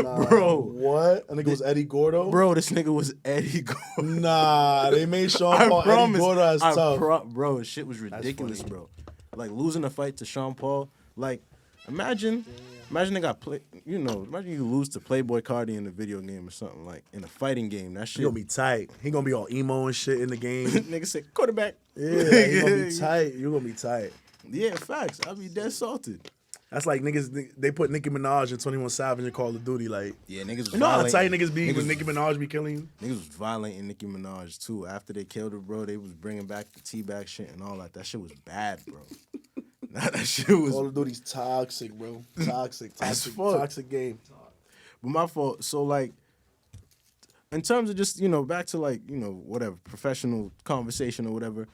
S2: bro.
S3: What? I think it was Eddie Gordo.
S2: Bro, this nigga was Eddie Gordo.
S3: Nah, they made Sean Paul Eddie Gordo as tough.
S2: Bro, shit was ridiculous, bro. Like losing a fight to Sean Paul. Like, imagine they got imagine you lose to Playboy Cardi in a video game or something, like in a fighting game. That shit
S3: He gonna be tight. He gonna be all emo and shit in the game.
S2: nigga said quarterback.
S3: Yeah, he gonna be tight. You gonna be tight.
S2: Yeah, facts. I'd be dead salted.
S3: That's like niggas. They put Nicki Minaj and 21 Savage in Call of Duty. Like,
S2: Yeah, niggas was
S3: you know how
S2: violating.
S3: tight niggas be when Nicki Minaj be killing you.
S2: Niggas was violating Nicki Minaj too. After they killed her, bro, they was bringing back the T-back shit and all that. That shit was bad, bro. That shit was.
S3: Call of Duty's toxic, bro. Toxic game.
S2: But my fault. So like, in terms of just back to like whatever professional conversation or whatever.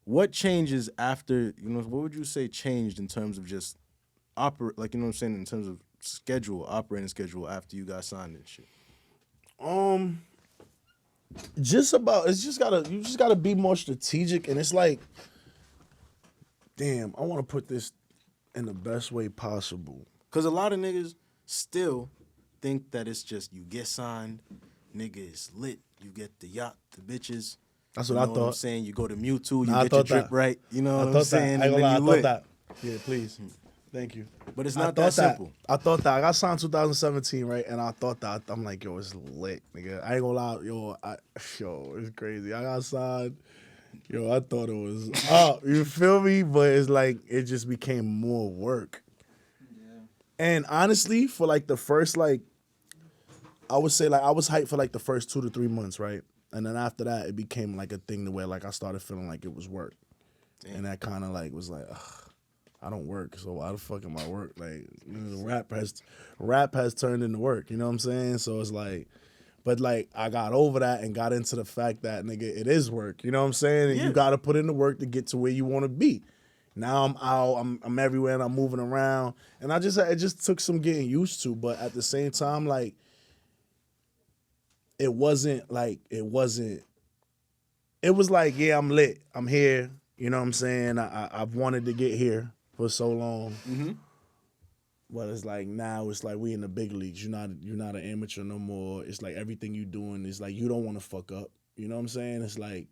S2: What changes after what would you say changed in terms of just operate, like what I'm saying, in terms of operating schedule after you got signed and shit?
S3: You just gotta be more strategic, and it's like, damn, I want to put this in the best way possible.
S2: Cause a lot of niggas still think that it's just you get signed, nigga is lit, you get the yacht, the bitches.
S3: That's what I
S2: What I'm
S3: thought.
S2: saying, you go to MewTwo, you
S3: I
S2: get your
S3: thought
S2: drip
S3: that.
S2: right. You know
S3: I
S2: what
S3: thought
S2: I'm saying?
S3: that. I
S2: And
S3: ain't
S2: then
S3: gonna
S2: you
S3: lie, I
S2: lit.
S3: thought that. Yeah, please. Thank you.
S2: But it's
S3: I
S2: not
S3: thought
S2: that simple.
S3: I thought that. I got signed 2017, right? And I thought that. I'm like, yo, it's lit, nigga. I ain't gonna lie, yo, it's crazy. I got signed, Yo, I thought it was up. You feel me? But it's like it just became more work. Yeah. And honestly, for like the first like, I would say like I was hyped for like the first 2 to 3 months, right? And then after that, it became like a thing to where like I started feeling like it was work. Damn. And that kind of like was like, ugh, I don't work, so why the fuck am I work? Like, you know, rap has turned into work. You know what I'm saying? So it's like, but like I got over that and got into the fact that nigga, it is work. You know what I'm saying? And you got to put in the work to get to where you want to be. Now I'm out, I'm everywhere, and I'm moving around, and it just took some getting used to. But at the same time, like. It was like, yeah, I'm lit. I'm here. You know what I'm saying? I've wanted to get here for so long. Mm-hmm. But it's like now it's like we in the big leagues. You're not an amateur no more. It's like everything you doing is like you don't want to fuck up. You know what I'm saying? It's like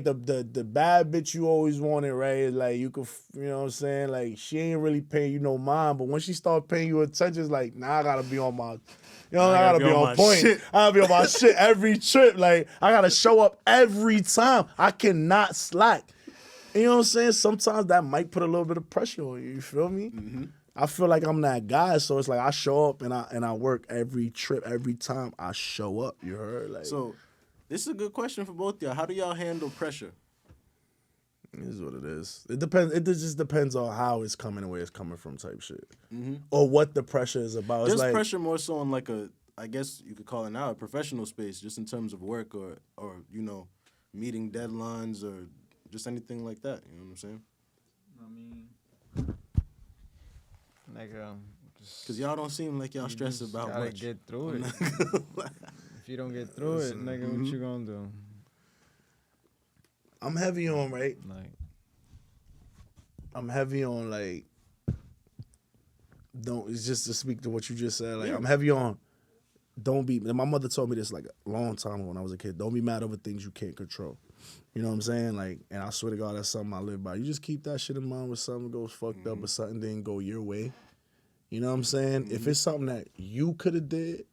S3: the bad bitch you always wanted, right? It's like you could, you know what I'm saying? Like she ain't really paying you no mind, but when she start paying you attention, it's like, nah, I gotta be on my. You know, I gotta be on point. Shit. I gotta be on my shit every trip. Like, I gotta show up every time. I cannot slack. You know what I'm saying? Sometimes that might put a little bit of pressure on you. You feel me? Mm-hmm. I feel like I'm that guy, so it's like I show up and I work every trip, every time I show up. You heard? Like,
S2: so, this is a good question for both y'all. How do y'all handle pressure?
S3: It is what it is. It depends. It just depends on how it's coming and where it's coming from, type shit, or what the pressure is about.
S2: Just
S3: it's like,
S2: pressure more so on like I guess you could call it now a professional space, just in terms of work or you know, meeting deadlines or just anything like that. You know what I'm saying?
S1: I mean,
S2: because y'all don't seem like y'all stress about
S1: gotta
S2: much.
S1: Get through it. If you don't get through it, nigga, what you gonna do?
S3: I'm heavy on, right? I'm heavy on, like, it's just to speak to what you just said. Like, I'm heavy on, my mother told me this, like, a long time ago when I was a kid. Don't be mad over things you can't control. You know what I'm saying? Like, and I swear to God, that's something I live by. You just keep that shit in mind when something goes fucked up or something didn't go your way. You know what I'm saying? If it's something that you could have did,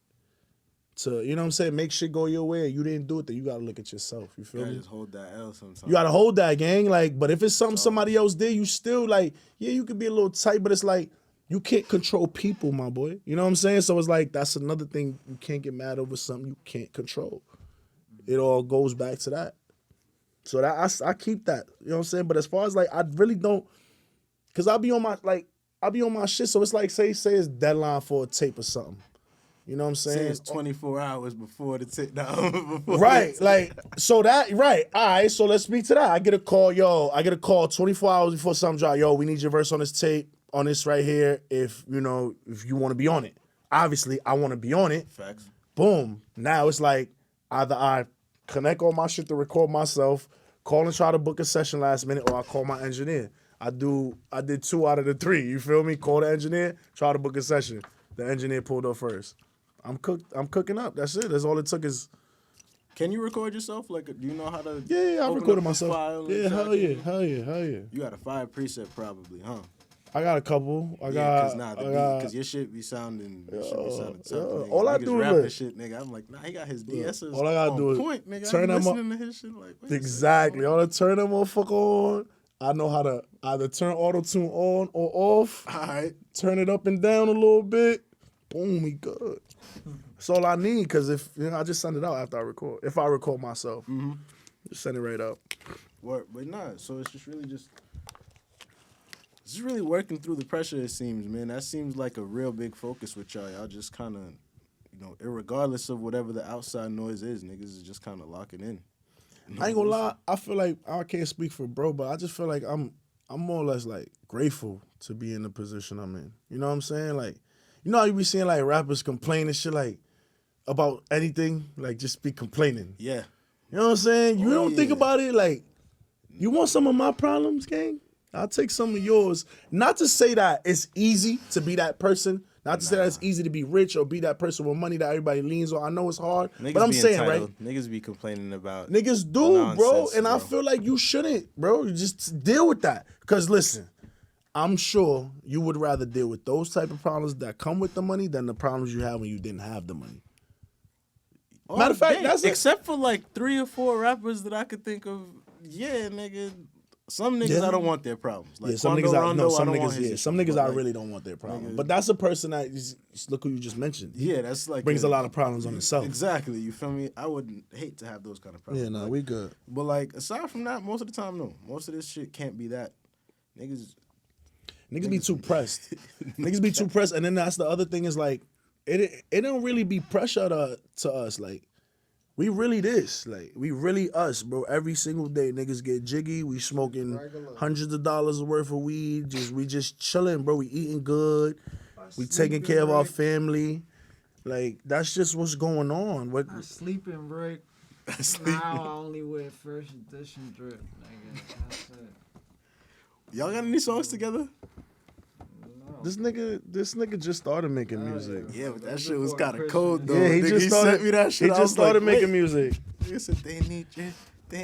S3: to, you know what I'm saying, make shit go your way and you didn't do it, then you gotta look at yourself. You feel me?
S2: Just hold that L sometimes.
S3: You gotta hold that, gang. Like, but if it's something somebody else did, you still like, yeah, you could be a little tight, but it's like you can't control people, my boy. You know what I'm saying? So it's like that's another thing. You can't get mad over something you can't control. It all goes back to that. So that I keep that. You know what I'm saying? But as far as like, I really don't, cause I'll be on my shit. So it's like say it's deadline for a tape or something. You know what I'm saying?
S2: Say it's 24 hours before the tape down.
S3: Right, like, so that, right, all right, so let's speak to that. I get a call 24 hours before something drop. Yo, we need your verse on this tape, on this right here, if you want to be on it. Obviously, I want to be on it.
S2: Facts.
S3: Boom. Now it's like, either I connect all my shit to record myself, call and try to book a session last minute, or I call my engineer. I did 2 out of the 3, you feel me? Call the engineer, try to book a session. The engineer pulled up first. I'm cooking up. That's it. That's all it took is.
S2: Can you record yourself? Like, do you know how to?
S3: Yeah, I recorded myself. Yeah, hell yeah.
S2: You got a fire preset probably, huh?
S3: I got a couple.
S2: Because your shit be sounding. Tough,
S3: all I do is
S2: shit, nigga. I'm like, nah, he got his DS's.
S3: All I gotta do is
S2: point, nigga.
S3: turn them
S2: listening to his shit like
S3: exactly. All I turn that motherfucker on. I know how to either turn auto tune on or off.
S2: All right.
S3: Turn it up and down a little bit. Boom, he good. That's all I need, because if I just send it out after I record. If I record myself, just send it right up.
S2: But nah, so it's just really working through the pressure, it seems, man. That seems like a real big focus with y'all. Y'all just kind of, irregardless of whatever the outside noise is, niggas is just kind of locking in.
S3: I ain't gonna lie, I feel like, I can't speak for bro, but I just feel like I'm more or less like grateful to be in the position I'm in. You know what I'm saying? Like, you know how you be seeing like rappers complain and shit like about anything, like just be complaining.
S2: Yeah.
S3: You know what I'm saying? You don't think about it like, you want some of my problems, gang? I'll take some of yours. Not to say that it's easy to be that person. Not to say that it's easy to be rich or be that person with money that everybody leans on. I know it's hard,
S2: niggas
S3: but I'm saying,
S2: entitled.
S3: right?
S2: Niggas be complaining about
S3: niggas do, bro. And
S2: bro.
S3: I feel like you shouldn't, bro. You just deal with that. Because listen, I'm sure you would rather deal with those type of problems that come with the money than the problems you had when you didn't have the money. Matter of fact, that's
S2: except for like 3 or 4 rappers that I could think of Yeah, nigga. Some niggas I don't want their problems. Like
S3: some
S2: Quando
S3: niggas
S2: Rondo,
S3: some
S2: I don't
S3: niggas
S2: want his
S3: some
S2: issues,
S3: niggas
S2: but,
S3: I
S2: like,
S3: really don't want their problem.
S2: nigga,
S3: But that's a person that look who you just mentioned.
S2: Yeah, that's like
S3: brings a lot of problems on himself.
S2: Exactly, you feel me? I wouldn't hate to have those kind of problems.
S3: Yeah, no,
S2: like,
S3: we good.
S2: But like aside from that, most of the time, no. Most of this shit can't be that. Niggas
S3: be too pressed. Niggas be too pressed, and then that's the other thing is like, it don't really be pressure to us. Like, we really this. Like, we really us, bro. Every single day, niggas get jiggy. We smoking hundreds of dollars worth of weed. We just chilling, bro. We eating good. We taking care of our family. Like, that's just what's going on. What?
S1: I sleeping, Rick. Now I only wear first edition drip, nigga. That's it.
S2: Y'all got any songs together?
S3: This nigga just started making music.
S2: Yeah, but that shit was kind of cold though.
S3: Yeah, he
S2: Nigga,
S3: just started.
S2: sent me that shit.
S3: He just started making music.
S2: He said they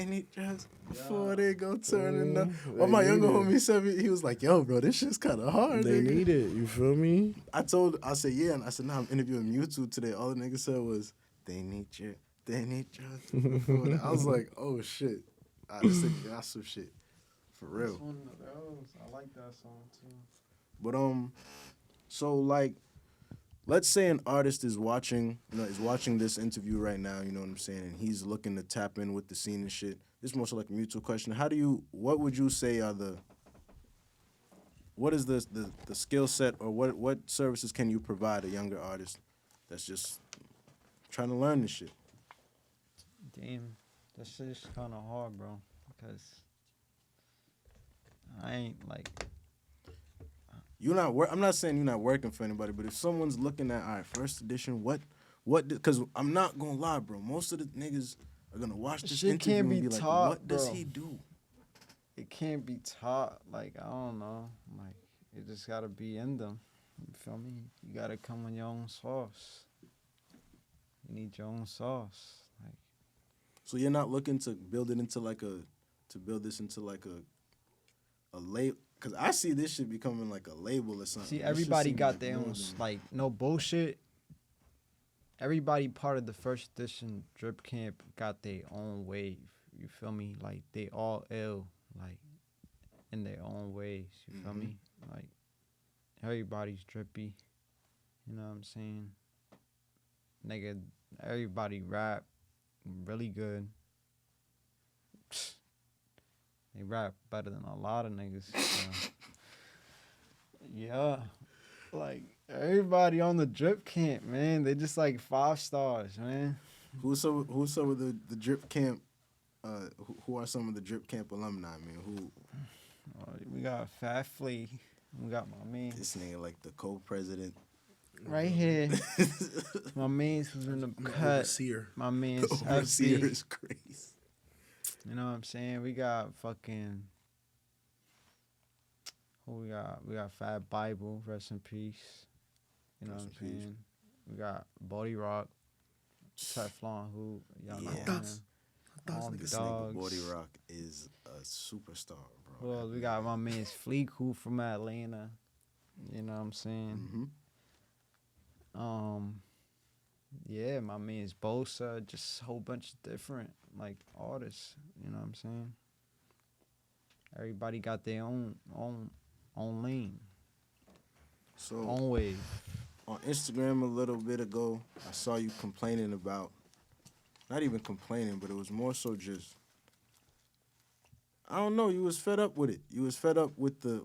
S2: need drugs before they go turning up. Well, my younger homie sent me. He was like, "Yo, bro, this shit's kind of hard."
S3: They
S2: nigga.
S3: need it. You feel me?
S2: I said, yeah, and I said, nah, I'm interviewing MewTwo today. All the nigga said was, they need drugs before that. I was like, oh shit, that's some shit, for real.
S1: That's one of those. I like that song too.
S2: But so like, let's say an artist is watching this interview right now. You know what I'm saying? And he's looking to tap in with the scene and shit. This is more so like a mutual question. What would you say are what is the skill set, or what services can you provide a younger artist that's just trying to learn this shit?
S1: Damn, that shit's kind of hard, bro. Because I ain't like.
S2: I'm not saying you're not working for anybody, but if someone's looking at, all right, first edition, what? Because I'm not gonna lie, bro. Most of the niggas are gonna watch this
S1: shit
S2: interview
S1: can't
S2: and
S1: be
S2: be like,
S1: taught,
S2: what does
S1: bro.
S2: he do?
S1: It can't be taught. Like, I don't know. Like, it just gotta be in them. You feel me? You gotta come with your own sauce. You need your own sauce. Like,
S2: So you're not looking to build this into like a label? Because I see this shit becoming like a label or something.
S1: see,
S2: This shit
S1: everybody
S2: seems
S1: got
S2: like
S1: their
S2: more
S1: own,
S2: than-
S1: like, no bullshit. Everybody part of the first edition drip camp got their own wave. You feel me? Like, they all ill, like, in their own ways. You feel me? Like, everybody's drippy. You know what I'm saying? Nigga, everybody rap really good. They rap better than a lot of niggas. So. Yeah. Like, everybody on the drip camp, man. They just like 5 stars, man.
S2: Who's some of the drip camp? Who are some of the drip camp alumni, man? Who?
S1: We got FatFlee. We got my man.
S2: This nigga like the co-president.
S1: Right here. My man's was in the cut.
S3: Overseer.
S1: My man's
S2: The overseer
S1: FB.
S2: is crazy.
S1: You know what I'm saying? We got fucking. Who we got? We got Fat Bible, rest in peace. You know
S2: Rest
S1: what I'm
S2: in peace.
S1: saying? We got Body Rock, Teflon, who y'all know
S2: Yeah.
S1: him. All
S2: This
S1: dogs.
S2: nigga Body Rock is a superstar, bro.
S1: Well, we got my man's Fleek, who from Atlanta. You know what I'm saying?
S2: Mm-hmm.
S1: Yeah, my man's Bosa, just a whole bunch of different like artists. You know what I'm saying? Everybody got their own lane,
S2: So
S1: own wave.
S2: on Instagram a little bit ago, I saw you complaining about, not even complaining, but it was more so just, I don't know, you was fed up with it. You was fed up with the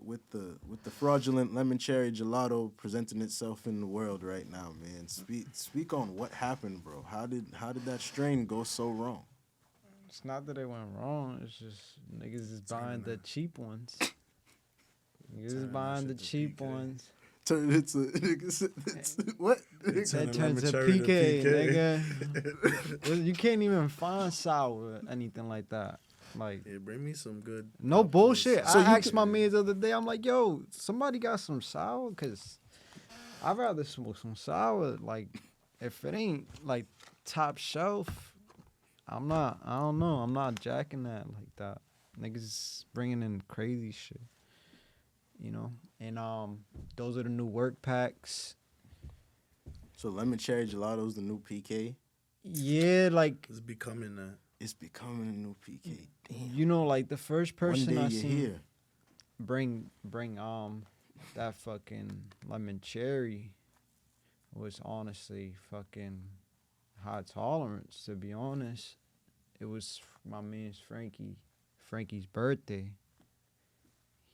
S2: fraudulent lemon cherry gelato presenting itself in the world right now, man. Speak on what happened, bro. How did that strain go so wrong?
S1: It's not that it went wrong. It's just niggas is buying the cheap ones. Niggas is buying the cheap ones.
S2: Turn it into what?
S1: That
S3: Turning
S1: turns to
S3: lemon cherry
S1: PK,
S3: to
S1: nigga. You can't even find sour anything like that. Like,
S3: Yeah, bring me some good.
S1: no bullshit.
S2: So
S1: I
S2: you
S1: asked my man the other day, I'm like, yo, somebody got some sour? Because I'd rather smoke some sour. Like, if it ain't, like, top shelf, I don't know. I'm not jacking that like that. Niggas bringing in crazy shit. You know? And those are the new work packs.
S2: So lemon cherry gelato's the new PK.
S1: Yeah, like,
S3: It's becoming that.
S2: It's becoming a new PK. Damn.
S1: You know, like the first person
S2: One
S1: I
S2: day you're
S1: seen
S2: here.
S1: bring that fucking lemon cherry was honestly fucking high tolerance. To be honest, it was my man's Frankie's birthday.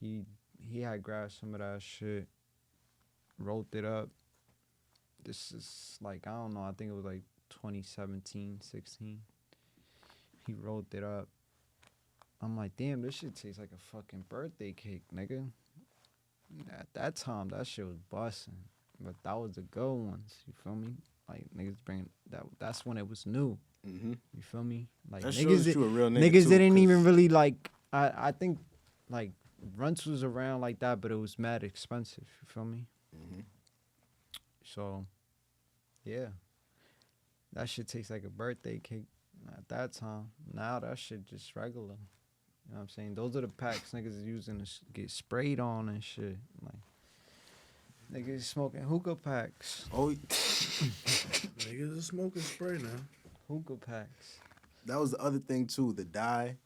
S1: He had grabbed some of that shit, rolled it up. This is like, I don't know, I think it was like 2017, 16. He rolled it up. I'm like, damn, this shit tastes like a fucking birthday cake, nigga. At that time, that shit was busting. But that was the good ones, you feel me? Like, niggas bring that. That's when it was new.
S2: Mm-hmm.
S1: You feel me? Like,
S2: That
S1: niggas,
S2: shows you a real nigga
S1: niggas
S2: too,
S1: didn't
S2: 'cause-
S1: even really like, I think, like, Runts was around like that, but it was mad expensive, you feel me?
S2: Mm-hmm.
S1: So, yeah. That shit tastes like a birthday cake at that time. Now that shit just regular. You know what I'm saying? Those are the packs niggas is using to get sprayed on and shit. Like, niggas smoking hookah packs.
S2: Oh,
S3: Niggas is smoking spray now.
S1: Hookah packs.
S2: that was the other thing too. The dye.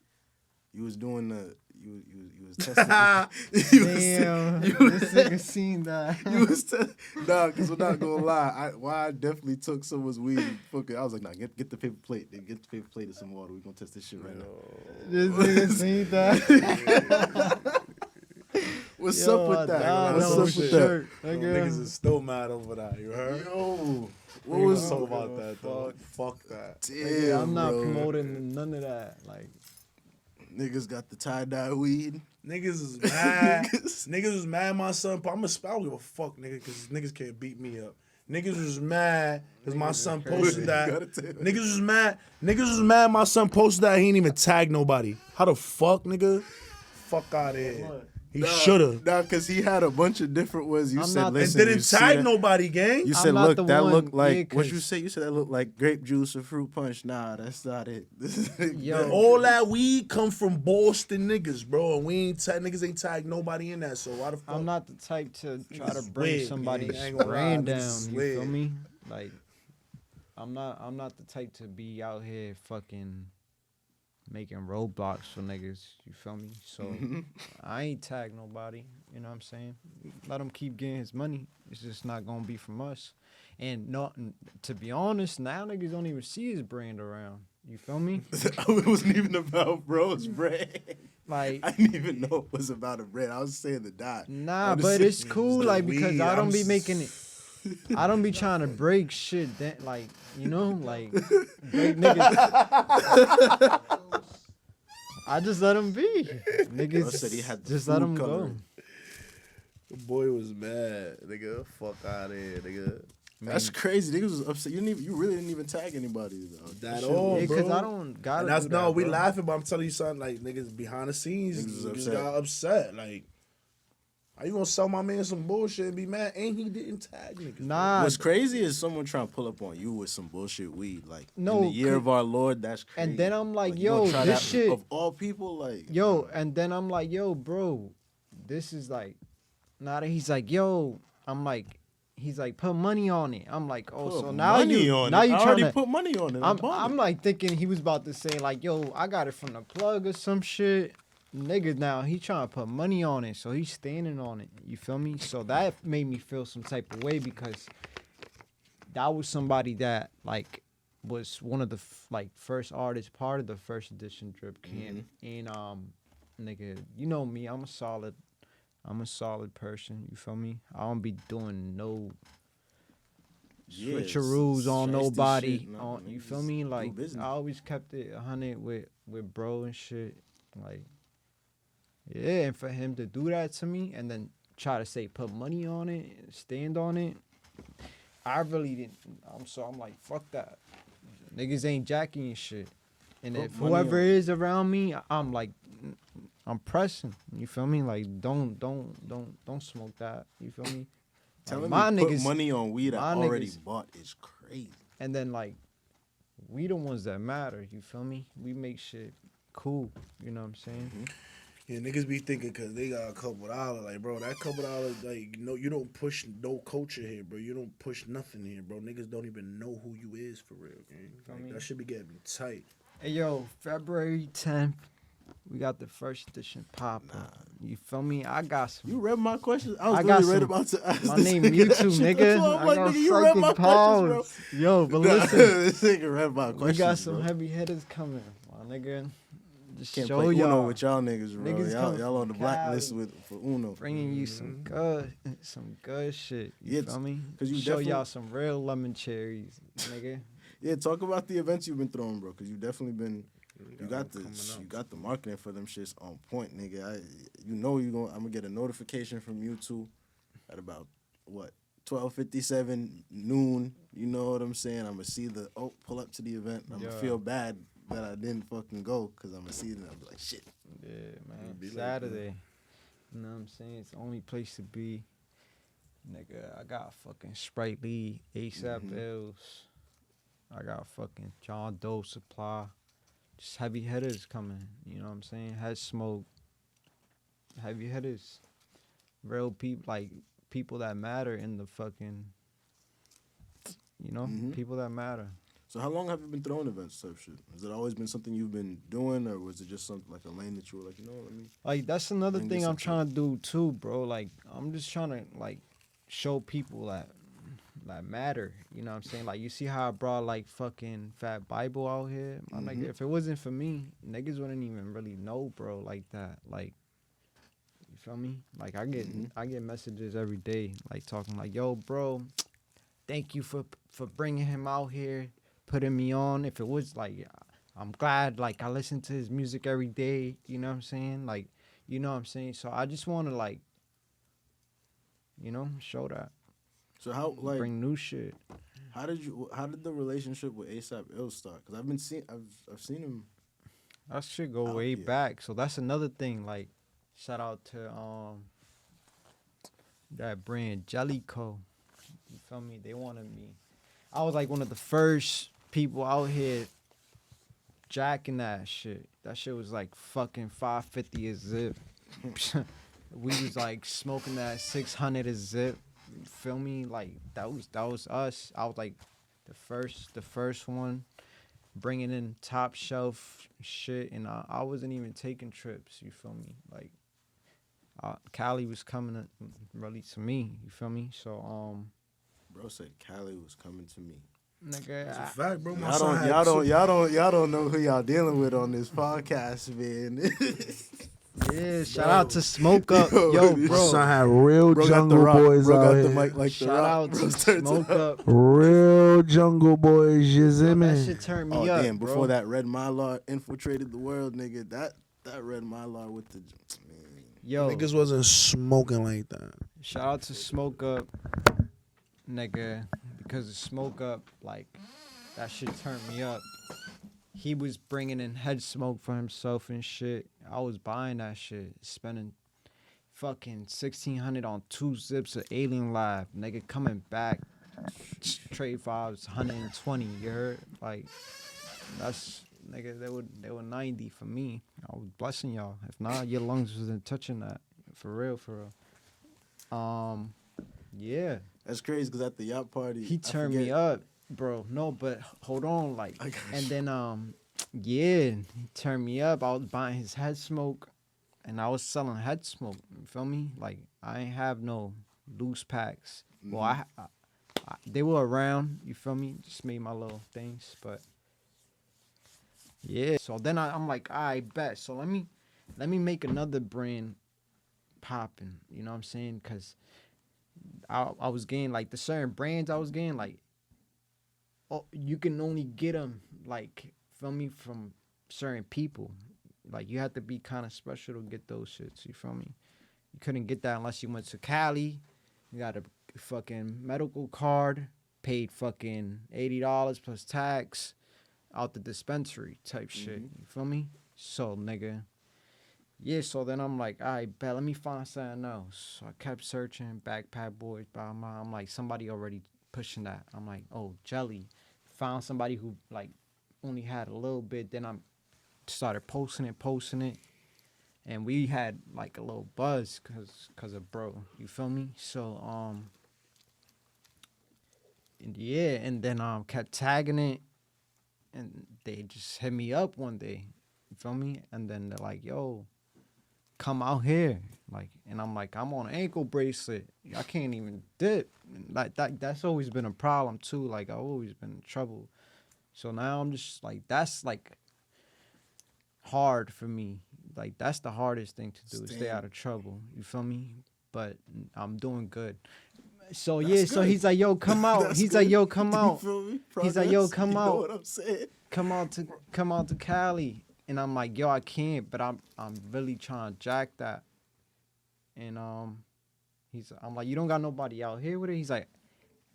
S2: You was doing the. You was testing.
S1: Damn,
S2: this
S1: this nigga seen that.
S2: You was nah, cause I'm not gonna lie. I definitely took someone's weed. And fucking, I was like, nah, get the paper plate. Then get the paper plate and some water. We gonna test this shit right now.
S1: This nigga seen that.
S2: What's
S1: Yo,
S2: up with
S1: I
S2: that?
S1: died
S2: What's
S1: on
S2: up
S1: the
S2: with that?
S1: shirt,
S3: Niggas
S1: nigga.
S3: is still mad over that. You heard?
S2: Yo, what
S3: We
S2: was
S3: gonna talk about that though? Fuck that.
S1: Nigga,
S2: Damn,
S1: I'm not
S2: bro.
S1: promoting none of that. Like,
S2: Niggas got the tie-dye weed.
S3: Niggas is mad. Niggas was mad. My son. I don't give a fuck, nigga, because niggas can't beat me up. Niggas was mad because my son posted that. Niggas was mad. Niggas was mad. My son posted that. He ain't even tag nobody. How the fuck, nigga? Fuck out of here. He shoulda.
S2: Nah, cause he had a bunch of different ones. You
S1: I'm
S2: said,
S1: not-
S2: listen.
S3: And
S2: you
S3: didn't
S2: see
S3: tag
S2: that?
S3: nobody, gang.
S2: You
S1: I'm
S2: said,
S1: not
S2: look,
S1: the
S2: that
S1: one,
S2: looked like,
S1: yeah,
S2: what you
S1: 'cause-
S2: say? You said that looked like grape juice or fruit punch. Nah, that's not it.
S1: Yo.
S3: All that weed come from Boston niggas, bro. And we ain't niggas ain't tagged nobody in that. So why the fuck?
S1: I'm not the type to try to
S3: Niggas
S1: bring
S3: weird,
S1: somebody's
S3: man. I ain't gonna lie,
S1: brand
S3: niggas
S1: down.
S3: is
S1: You feel
S3: weird.
S1: me? Like, I'm not the type to be out here fucking making roadblocks for niggas. You feel me? So I ain't tag nobody. You know what I'm saying? Let him keep getting his money. It's just not gonna be from us. And not to be honest, now niggas don't even see his brand around. You feel me?
S2: It wasn't even about bro's bread.
S1: Like,
S2: I didn't even know it was about a bread. I was saying the dye.
S1: nah,
S2: I'm just
S1: but
S2: saying-
S1: it's cool,
S3: the
S1: like, because
S3: weed,
S1: I don't
S3: I'm
S1: be making it. I don't be trying to break shit that, like, you know, like, break niggas. I just let him be. Niggas,
S2: Bro said he had the
S1: just let
S2: food
S1: him go.
S2: coloring.
S3: The boy was mad, nigga. Fuck out of here, nigga.
S2: That's crazy. Niggas was upset. You really didn't even tag anybody though.
S3: That
S2: shit
S3: all,
S2: was-
S1: Yeah,
S3: bro.
S1: because I don't gotta
S3: And that's
S1: do that,
S3: we
S1: bro.
S3: laughing, but I'm telling you something. Like niggas behind the scenes,
S2: Niggas was
S3: niggas
S2: upset.
S3: got upset. Like, how you gonna sell my man some bullshit and be mad? And he didn't tag niggas. bro.
S1: Nah,
S2: What's crazy is someone trying to pull up on you with some bullshit weed. Like,
S1: No,
S2: in the year
S1: c-
S2: of our Lord, that's crazy.
S1: and then I'm like,
S2: you gonna
S1: yo,
S2: try
S1: this
S2: that
S1: shit,
S2: of all people, like,
S1: yo, and then I'm like, yo, bro, this is like, now that he's like, yo, I'm like, he's like, put money on it. I'm like, oh,
S2: put
S1: so now
S2: money
S1: you,
S2: on
S1: now
S2: it.
S1: you
S2: I
S1: trying
S2: already
S1: to,
S2: put money on it.
S1: I'm like thinking he was about to say like, yo, I got it from the plug or some shit. Nigga, now he trying to put money on it, so he's standing on it. You feel me? So that made me feel some type of way because that was somebody that like was one of the first artists, part of the first edition drip can. And nigga, you know me, I'm a solid person. You feel me? I don't be doing no
S2: Yeah,
S1: switcheroos on
S2: shiesty
S1: nobody.
S2: shit. No,
S1: On you
S2: niggas
S1: feel me?
S2: do
S1: Like
S2: business.
S1: I always kept it 100 with bro and shit. Like yeah, and for him to do that to me and then try to say put money on it, stand on it, I really didn't. I'm like fuck that. Niggas ain't jacking and shit. And
S2: Put
S1: if
S2: money
S1: whoever
S2: on it.
S1: is around me, I'm like, I'm pressing. You feel me? Like don't smoke that. You feel me?
S2: Telling
S1: Like,
S2: me put money on weed I
S1: my
S2: already
S1: niggas-
S2: bought is crazy.
S1: And then like, we the ones that matter. You feel me? We make shit cool. You know what I'm saying?
S3: Yeah, niggas be thinking because they got a couple dollars. Like, bro, that couple dollars, like, you don't push no culture here, bro. You don't push nothing here, bro. Niggas don't even know who you is for real, gang.
S1: Feel
S3: Like,
S1: me?
S3: that should be getting tight.
S1: Hey, yo, February 10th, we got the first edition pop. You feel me? I got some.
S2: You read my question? I was
S1: I got
S2: literally right
S1: some-
S2: about to ask
S1: My
S2: this
S1: name
S2: nigga that
S1: MewTwo,
S2: shit.
S1: nigga.
S2: That's why I'm
S1: I
S2: like,
S1: got
S2: nigga, you read my
S1: fucking
S2: questions, bro.
S1: pause. Yo, but
S2: Nah,
S1: listen,
S2: this nigga read my questions,
S1: we got some
S2: bro.
S1: heavy hitters coming, my nigga. Just
S2: Can't
S1: show
S2: play
S1: y'all.
S2: Uno with y'all niggas, bro.
S1: Niggas coming
S2: Y'all on
S1: from
S2: the blacklist
S1: Cali.
S2: for Uno.
S1: Bringing you some good shit. You
S2: Yeah,
S1: feel me?
S2: 'cause you
S1: show y'all
S2: definitely-
S1: some real lemon cherries, nigga.
S2: Yeah, talk about the events you've been throwing, bro. Because you definitely been. You got the marketing for them shits on point, nigga. I'm gonna get a notification from MewTwo at about what 12:57 noon. You know what I'm saying? I'm gonna see pull up to the event. I'm gonna feel bad that I didn't fucking go because I'm gonna see it and I'll be like, shit.
S1: Yeah, man.
S2: Be like,
S1: Saturday. You know what I'm saying? It's the only place to be. Nigga, I got fucking Sprite Lee, ASAP Bills. I got fucking John Doe Supply. Just heavy hitters coming. You know what I'm saying? Head Smoke. Heavy hitters. Real people, like people that matter in the fucking, people that matter.
S2: So how long have you been throwing events type shit? Has it always been something you've been doing, or was it just something like a lane that you were like, you know what I mean?
S1: Like that's another
S2: Bring
S1: thing
S2: this
S1: I'm
S2: into
S1: trying to do too, bro. Like I'm just trying to like show people that matter. You know what I'm saying? Like you see how I brought like fucking Fat Bible out here? My nigga, if it wasn't for me, niggas wouldn't even really know, bro, like that. Like you feel me? Like I get messages every day like talking like, "Yo, bro, thank you for bringing him out here, putting me on. If it was like I'm glad like I listen to his music every day, you know what I'm saying? Like, you know what I'm saying? So I just want to like show that.
S2: So how like
S1: Bring new shit.
S2: how did the relationship with ASAP Ill start? Because I've seen him.
S1: That shit go
S2: Oh,
S1: way
S2: yeah.
S1: back. So that's another thing. Like, shout out to that brand Jellico. You feel me? They wanted me. I was like one of the first people out here jacking that shit. That shit was like fucking $5.50 a zip. We was like smoking that 600 a zip. You feel me? Like that was us. I was like the first one bringing in top shelf shit, and I wasn't even taking trips. You feel me? Like Cali was coming really to me. You feel me? So
S2: Bro said Cali was coming to me.
S1: nigga,
S3: That's a fact, bro. My
S2: Y'all
S3: son
S2: don't,
S3: had
S2: y'all don't know who y'all dealing with on this podcast, man.
S1: yeah. Shout out to Smoke Up,
S2: Yo,
S3: My
S1: bro.
S3: son had real
S2: Bro got the
S3: jungle
S2: rock.
S3: boys
S2: Bro
S3: out
S2: got
S3: here.
S2: the mic like the
S1: Shout
S2: rock.
S1: out
S2: Bro,
S1: to
S2: turns
S1: Smoke
S2: up.
S1: Up.
S3: Real jungle boys, you see
S1: Yo, that
S3: me?
S1: shit turned me
S2: Oh
S1: up,
S2: damn!
S1: bro.
S2: Before that Red Mylar infiltrated the world, nigga. That Red Mylar with the man.
S1: Yo,
S3: Niggas wasn't smoking like that.
S1: shout out to Smoke Up, nigga, because of Smoke Up, like, that shit turned me up. He was bringing in head smoke for himself and shit. I was buying that shit, spending fucking $1,600 on 2 zips of Alien Lab, nigga, coming back, trade vibes 120. You heard? Like, that's nigga. They were 90 for me. I was blessing y'all. If not, your lungs wasn't touching that. For real, for real. Yeah.
S2: That's crazy because at the yacht party,
S1: He
S2: I
S1: turned me
S2: forget-
S1: up, bro. No, but hold on, like,
S2: I got
S1: and
S2: you.
S1: then yeah, he turned me up. I was buying his head smoke, and I was selling head smoke. You feel me? Like I ain't have no loose packs. Well, I they were around. You feel me? Just made my little things, but yeah. So then I'm like, I bet. So let me make another brand popping. You know what I'm saying? Cause I was getting like the certain brands I was getting like, oh, you can only get them like, feel me, from certain people. Like you have to be kind of special to get those shits. You feel me? You couldn't get that unless you went to Cali. You got a fucking medical card, paid fucking $80 plus tax out the dispensary type shit. You feel me? So nigga. Yeah, so then I'm like, all right, bet, let me find something else. So I kept searching, Backpack Boys, blah, blah. I'm like, somebody already pushing that. I'm like, oh, Jelly. Found somebody who, like, only had a little bit. Then I started posting it. And we had, like, a little buzz because of bro. You feel me? So, and yeah, and then kept tagging it. and they just hit me up one day. You feel me? And then they're like, "Yo, come out here." Like, and I'm like, I'm on an ankle bracelet. I can't even dip. Like that's always been a problem too. Like I've always been in trouble. So now I'm just like, that's like hard for me. Like that's the hardest thing to do, is stay out of trouble. You feel me? But I'm doing good. So yeah, so he's like, yo, come out. He's like, yo, come out.
S2: feel me?
S1: He's like, yo, come
S2: You
S1: out.
S2: know what I'm saying?
S1: Come out to Cali. And I'm like, yo, I can't, but I'm really trying to jack that. And I'm like, you don't got nobody out here with it? He's like,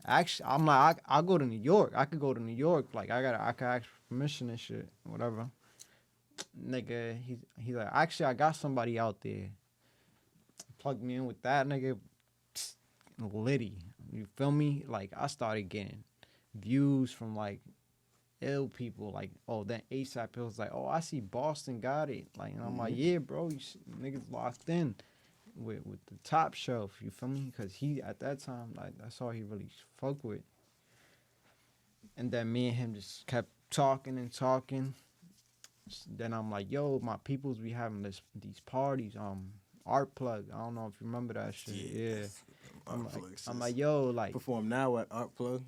S1: actually, I'm like, I'll go to New York. I could go to New York. Like I could ask for permission and shit, whatever. Nigga, he's like, actually, I got somebody out there. Plug me in with that nigga. Litty. You feel me? Like I started getting views from like ill people. Like, oh, then ASAP was like, oh, I see Boston got it. Like, and I'm like, yeah, bro, niggas locked in with the top shelf. You feel me? Because he at that time, like that's all he really fuck with. And then me and him just kept talking and talking. Then I'm like, yo, my peoples be having these parties. Art Plug. I don't know if you remember that shit. Yeah. I'm like, yo, like.
S2: Perform now at Art Plug.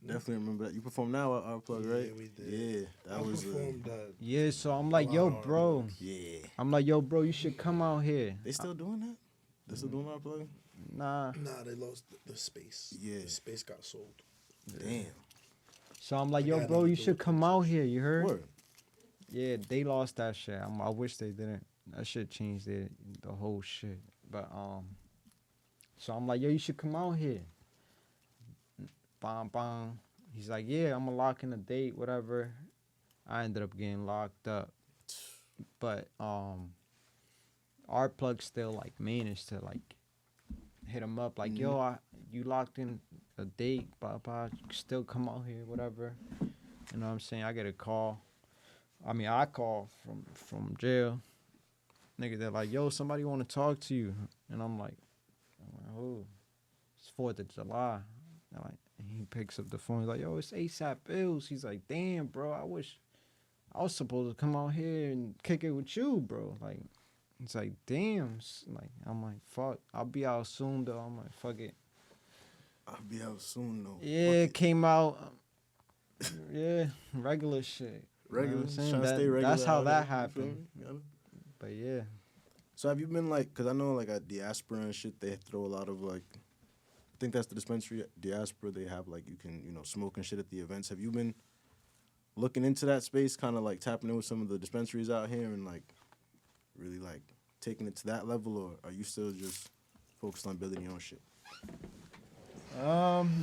S2: Definitely remember that. You perform now at Art Plug, right?
S3: Yeah, we did.
S2: Yeah, that was.
S1: Yeah, so I'm like, yo, bro.
S2: Yeah.
S1: I'm like, yo, bro, you should come out here.
S2: They still doing that? They still doing Art Plug?
S1: Nah.
S3: Nah, they lost the space.
S2: Yeah.
S3: The space got sold.
S2: Damn.
S1: So I'm like, yo, bro, you should come out here. You heard?
S2: Word.
S1: Yeah, they lost that shit. I wish they didn't. That shit changed the whole shit. But so I'm like, yo, you should come out here. Bang bang. He's like, yeah, I'm gonna lock in a date, whatever. I ended up getting locked up. But Art Plug still like managed to like hit him up like, yo, you locked in a date, blah blah. Still come out here, whatever. You know what I'm saying? I get a call. I call from jail. Nigga, they're like, yo, somebody want to talk to you. And I'm like, who? It's 4th of July. And like, he picks up the phone. He's like, yo, it's ASAP Bills. He's like, damn, bro, I wish I was supposed to come out here and kick it with you, bro. Like, it's like, damn. Like, I'm like, fuck. I'll be out soon, though. I'm like, fuck it.
S2: I'll be out soon, though.
S1: Yeah, it came out. Yeah, regular shit.
S2: Regular,
S1: you know
S2: trying to stay regular.
S1: That's how that
S2: You feel
S1: happened.
S2: me?
S1: But yeah.
S2: So have you been like, because I know like at Diaspora and shit, they throw a lot of like, I think that's the dispensary at Diaspora. They have like, you can, smoke and shit at the events. Have you been looking into that space, kind of like tapping in with some of the dispensaries out here and like really like taking it to that level, or are you still just focused on building your own shit?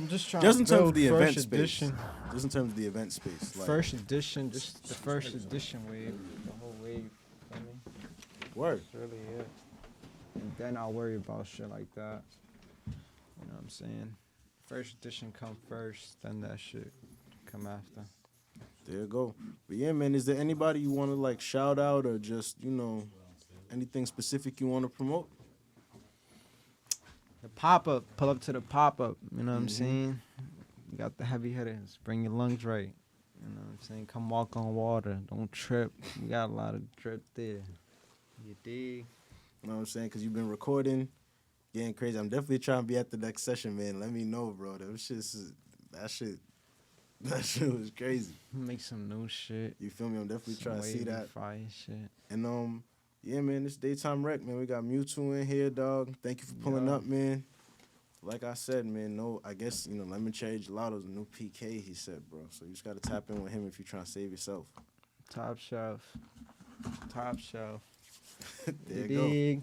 S1: Just trying
S2: Just
S1: to
S2: in terms of
S1: build
S2: the event
S1: first
S2: space.
S1: edition.
S2: Just in terms of the event space. Like,
S1: First edition, just the first edition wave, the whole wave. I mean,
S2: word.
S1: that's really it. And then I'll worry about shit like that. You know what I'm saying? First edition come first, then that shit come after.
S2: There you go. But yeah, man, is there anybody you want to like shout out or just, anything specific you want to promote?
S1: The pop-up, pull up to the pop-up, you know what I'm saying? You got the heavy hitters, bring your lungs right. You know what I'm saying? Come walk on water, don't trip. We got a lot of drip there. You dig?
S2: You know what I'm saying? Because you've been recording, getting crazy. I'm definitely trying to be at the next session, man. Let me know, bro. That shit was crazy.
S1: Make some new shit.
S2: You feel me? I'm definitely trying to see that.
S1: Fire shit.
S2: And yeah, man, this DaytimeRec, man. We got MewTwo in here, dog. Thank you for pulling up, man. Like I said, man, I guess, Lemon Cherry Gelato's a new PK, he said, bro. So you just got to tap in with him if you're trying to save yourself.
S1: Top shelf. Top shelf.
S2: There you go.